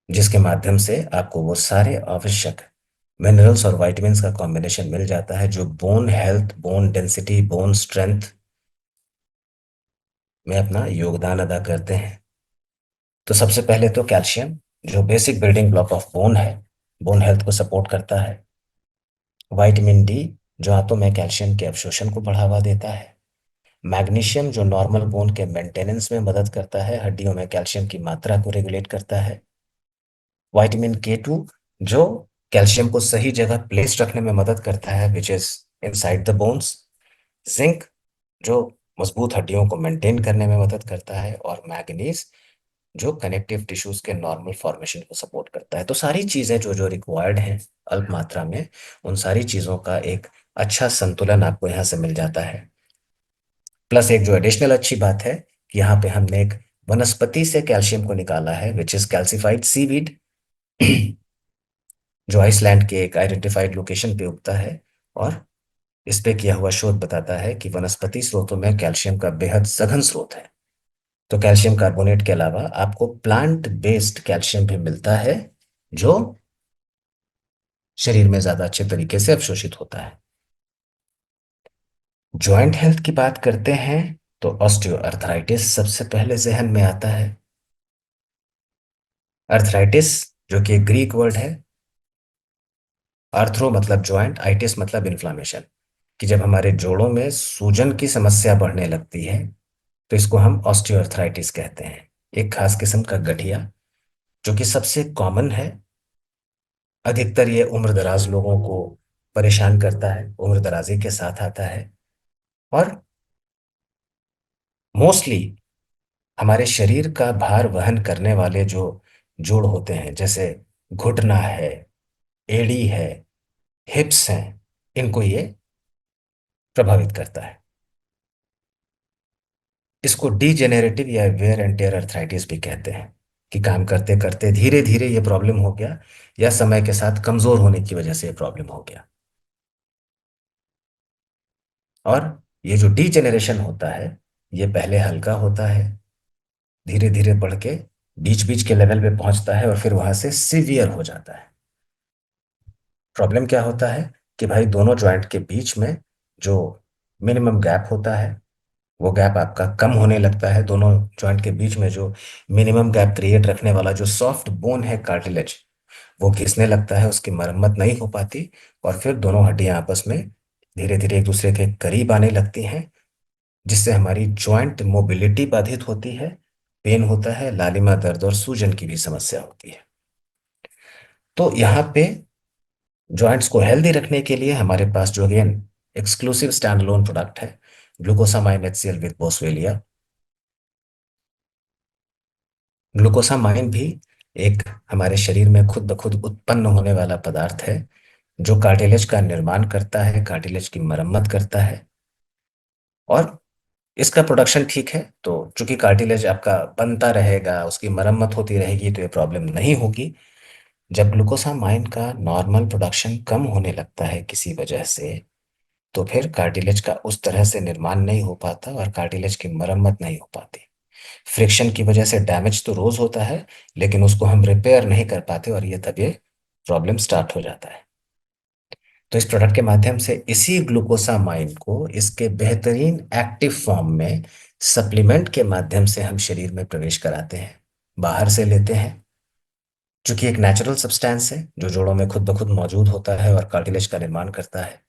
जिसके माध्यम से आपको वो सारे आवश्यक मिनरल्स और विटामिन्स का कॉम्बिनेशन मिल जाता है, जो bone health, bone density, bone strength में अपना योगदान अदा करते हैं। तो सबसे पहले तो कैल्शियम, जो basic building block of bone है, बोन हेल्थ को सपोर्ट करता है। विटामिन डी, जो आंतों में कैल्शियम के अवशोषण को बढ़ावा देता है। मैग्नीशियम जो नॉर्मल बोन के मेंटेनेंस में मदद करता है, हड्डियों में कैल्शियम की मात्रा को रेगुलेट करता है। विटामिन K2 जो कैल्शियम को सही जगह प्लेस रखने में मदद करता है, which is inside the bones. Zinc जो मजबूत हड्डियों को मेंटेन करने में मदद करता है। और मैग्नीज जो कनेक्टिव टिश्यूज के नॉर्मल फॉर्मेशन को सपोर्ट करता है। तो सारी चीजें जो जो रिक्वायर्ड हैं अल्प मात्रा में, उन सारी चीजों का एक अच्छा संतुलन आपको यहाँ से मिल जाता है। प्लस एक जो एडिशनल अच्छी बात है कि यहाँ पे हमने एक वनस्पति से कैल्शियम को निकाला है, विच इज कैल्सिफाइड सीवीड, जो आइसलैंड के एक आइडेंटिफाइड लोकेशन पे उगता है। और इस पे किया हुआ शोध बताता है कि वनस्पति स्रोतों में कैल्शियम का बेहद सघन स्रोत है। तो कैल्शियम कार्बोनेट के अलावा आपको प्लांट बेस्ड कैल्शियम भी मिलता है, जो शरीर में ज्यादा अच्छे तरीके से अवशोषित होता है। जॉइंट हेल्थ की बात करते हैं तो ऑस्टियो अर्थराइटिस सबसे पहले जहन में आता है। अर्थराइटिस जो कि एक ग्रीक वर्ड है, आर्थ्रो मतलब जॉइंट, आइटिस मतलब इन्फ्लामेशन, कि जब हमारे जोड़ों में सूजन की समस्या बढ़ने लगती है तो इसको हम ऑस्टियोआर्थराइटिस कहते हैं। एक खास किस्म का गठिया जो कि सबसे कॉमन है, अधिकतर ये उम्र दराज लोगों को परेशान करता है, उम्र दराजी के साथ आता है। और मोस्टली हमारे शरीर का भार वहन करने वाले जो जोड़ होते हैं, जैसे घुटना है, एड़ी है, हिप्स हैं, इनको ये प्रभावित करता है। इसको डीजेनेरेटिव या वेयर एंड टेयर अर्थराइटिस भी कहते हैं, कि काम करते करते धीरे धीरे ये प्रॉब्लम हो गया, या समय के साथ कमजोर होने की वजह से ये प्रॉब्लम हो गया। और ये जो डीजेनरेशन होता है, ये पहले हल्का होता है, धीरे धीरे बढ़ के बीच बीच के लेवल पे पहुंचता है, और फिर वहां से सीवियर हो जाता है। प्रॉब्लम क्या होता है कि भाई दोनों जॉइंट के बीच में जो मिनिमम गैप होता है, वो गैप आपका कम होने लगता है। दोनों जॉइंट के बीच में जो मिनिमम गैप क्रिएट रखने वाला जो सॉफ्ट बोन है, कार्टिलेज, वो घिसने लगता है, उसकी मरम्मत नहीं हो पाती। और फिर दोनों हड्डियां आपस में धीरे धीरे एक दूसरे के करीब आने लगती हैं, जिससे हमारी जॉइंट मोबिलिटी बाधित होती है, पेन होता है, लालिमा दर्द और सूजन की भी समस्या होती है। तो यहाँ पे जॉइंट्स को हेल्दी रखने के लिए हमारे पास जो again exclusive stand alone product है, ग्लूकोसामाइन HCl विद बोसवेलिया। ग्लूकोसामाइन भी एक हमारे शरीर में खुद ब खुद उत्पन्न होने वाला पदार्थ है, जो कार्टिलेज का निर्माण करता है, कार्टिलेज की मरम्मत करता है। और इसका प्रोडक्शन ठीक है, तो चूंकि कार्टिलेज आपका बनता रहेगा, उसकी मरम्मत होती रहेगी, तो ये प्रॉब्लम नहीं होगी। जब ग्लूकोसामाइन का नॉर्मल प्रोडक्शन कम होने लगता है किसी वजह से, तो फिर कार्टिलेज का उस तरह से निर्माण नहीं हो पाता और कार्टिलेज की मरम्मत नहीं हो पाती। फ्रिक्शन की वजह से डैमेज तो रोज होता है, लेकिन उसको हम रिपेयर नहीं कर पाते, और ये तब ये प्रॉब्लम स्टार्ट हो जाता है। तो इस प्रोडक्ट के माध्यम से इसी ग्लूकोसामाइन को इसके बेहतरीन एक्टिव फॉर्म में सप्लीमेंट के माध्यम से हम शरीर में प्रवेश कराते हैं, बाहर से लेते हैं। चूंकि एक नेचुरल सब्सटेंस है जो जोड़ों में खुद ब खुद मौजूद होता है और कार्टिलेज का निर्माण करता है,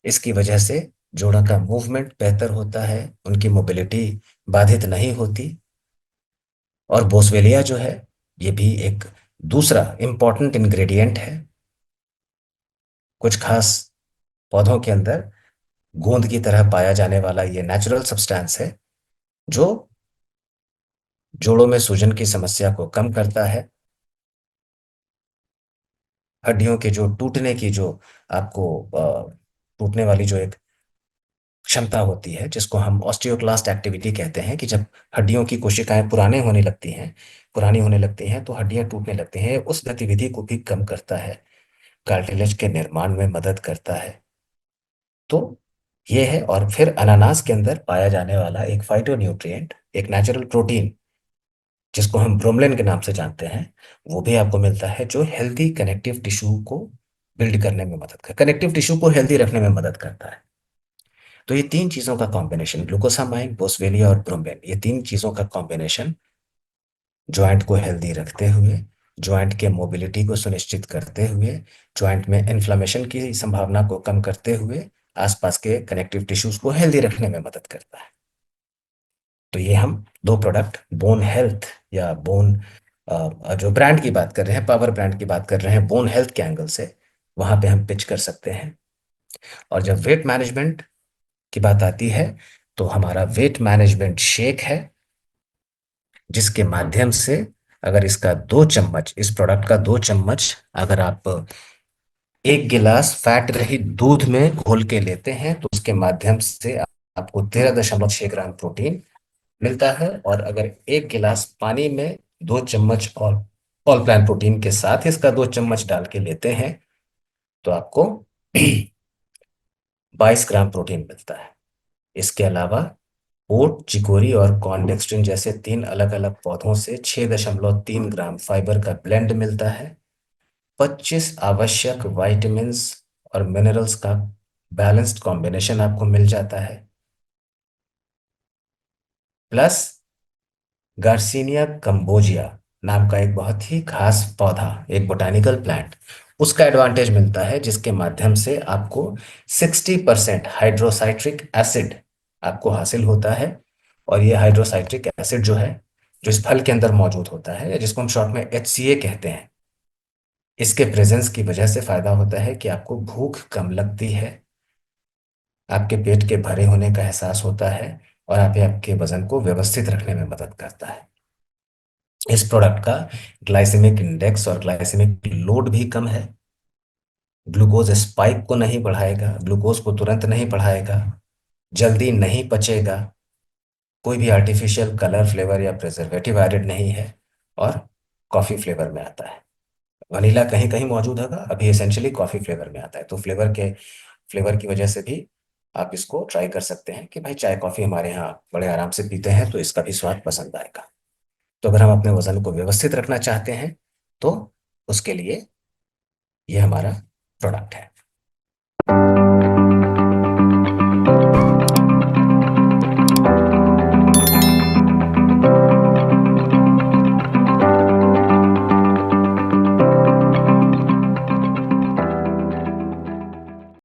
इसकी वजह से जोड़ों का मूवमेंट बेहतर होता है, उनकी मोबिलिटी बाधित नहीं होती। और बोसवेलिया जो है, ये भी एक दूसरा इंपॉर्टेंट इंग्रेडिएंट है। कुछ खास पौधों के अंदर गोंद की तरह पाया जाने वाला ये नेचुरल सब्सटेंस है, जो जोड़ों में सूजन की समस्या को कम करता है। हड्डियों के जो टूटने की जो आपको टूटने वाली जो एक क्षमता होती है, जिसको हम ऑस्टियोक्लास्ट एक्टिविटी कहते हैं, कि जब हड्डियों की कोशिकाएं पुरानी होने लगती हैं तो हड्डियां टूटने लगती हैं, उस गतिविधि को भी कम करता है, कार्टिलेज के निर्माण में मदद करता है। तो ये है। और फिर अनानास के अंदर पाया जाने वाला एक फाइटोन्यूट्रिएंट, एक नेचुरल प्रोटीन, जिसको हम ब्रोमलिन के नाम से जानते हैं, वो भी आपको मिलता है, जो हेल्दी कनेक्टिव टिश्यू को बिल्ड करने में मदद कर कनेक्टिव टिश्यू को हेल्दी रखने में मदद करता है। तो ये तीन चीजों का कॉम्बिनेशन, ग्लूकोसामाइन, बोसवेलिया और ब्रोमेलिन, ये तीन चीजों का कॉम्बिनेशन ज्वाइंट को हेल्दी रखते हुए जॉइंट के मोबिलिटी को सुनिश्चित करते हुए, जॉइंट में इन्फ्लेमेशन की संभावना को कम करते हुए, आसपास के कनेक्टिव टिश्यूज को हेल्दी रखने में मदद करता है। तो ये हम दो प्रोडक्ट, बोन हेल्थ या बोन, जो ब्रांड की बात कर रहे हैं, पावर ब्रांड की बात कर रहे हैं, बोन हेल्थ के एंगल से वहां पे हम पिच कर सकते हैं। और जब वेट मैनेजमेंट की बात आती है, तो हमारा वेट मैनेजमेंट शेक है, जिसके माध्यम से अगर इसका 2 चम्मच, इस प्रोडक्ट का 2 चम्मच अगर आप 1 गिलास फैट रहित दूध में घोल के लेते हैं, तो उसके माध्यम से आपको 13.6 ग्राम प्रोटीन मिलता है। और अगर 1 गिलास पानी में 2 चम्मच और ऑल प्लान प्रोटीन के साथ इसका 2 चम्मच डाल के लेते हैं, तो आपको 22 ग्राम प्रोटीन मिलता है। इसके अलावा ओट, चिकोरी और कॉर्नडेक्स्ट्रिन जैसे 3 अलग अलग पौधों से 6.3 ग्राम फाइबर का ब्लेंड मिलता है। 25 आवश्यक वाइटामिन्स और मिनरल्स का बैलेंस्ड कॉम्बिनेशन आपको मिल जाता है। प्लस गार्सिनिया कंबोजिया नाम का एक बहुत ही खास पौधा, एक बोटानिकल प्लांट, उसका एडवांटेज मिलता है, जिसके माध्यम से आपको 60% हाइड्रोसाइट्रिक एसिड आपको हासिल होता है। और ये हाइड्रोसाइट्रिक एसिड जो है, जो इस फल के अंदर मौजूद होता है, या जिसको हम शॉर्ट में HCA कहते हैं, इसके प्रेजेंस की वजह से फायदा होता है कि आपको भूख कम लगती है, आपके पेट के भरे होने का एहसास होता है, और आपके वजन को व्यवस्थित रखने में मदद करता है। इस प्रोडक्ट का ग्लाइसेमिक इंडेक्स और ग्लाइसेमिक लोड भी कम है। ग्लूकोज स्पाइक को नहीं बढ़ाएगा, ग्लूकोज को तुरंत नहीं बढ़ाएगा, जल्दी नहीं पचेगा, कोई भी आर्टिफिशियल कलर, फ्लेवर या प्रिजर्वेटिव एडेड नहीं है, और कॉफी फ्लेवर में आता है। वनीला कहीं कहीं मौजूद होगा, अभी एसेंशियली कॉफी फ्लेवर में आता है। तो फ्लेवर की वजह से भी आप इसको ट्राई कर सकते हैं कि भाई चाय कॉफी हमारे यहाँ बड़े आराम से पीते हैं, तो इसका भी स्वाद पसंद आएगा। तो अगर हम अपने वजन को व्यवस्थित रखना चाहते हैं, तो उसके लिए ये हमारा प्रोडक्ट है।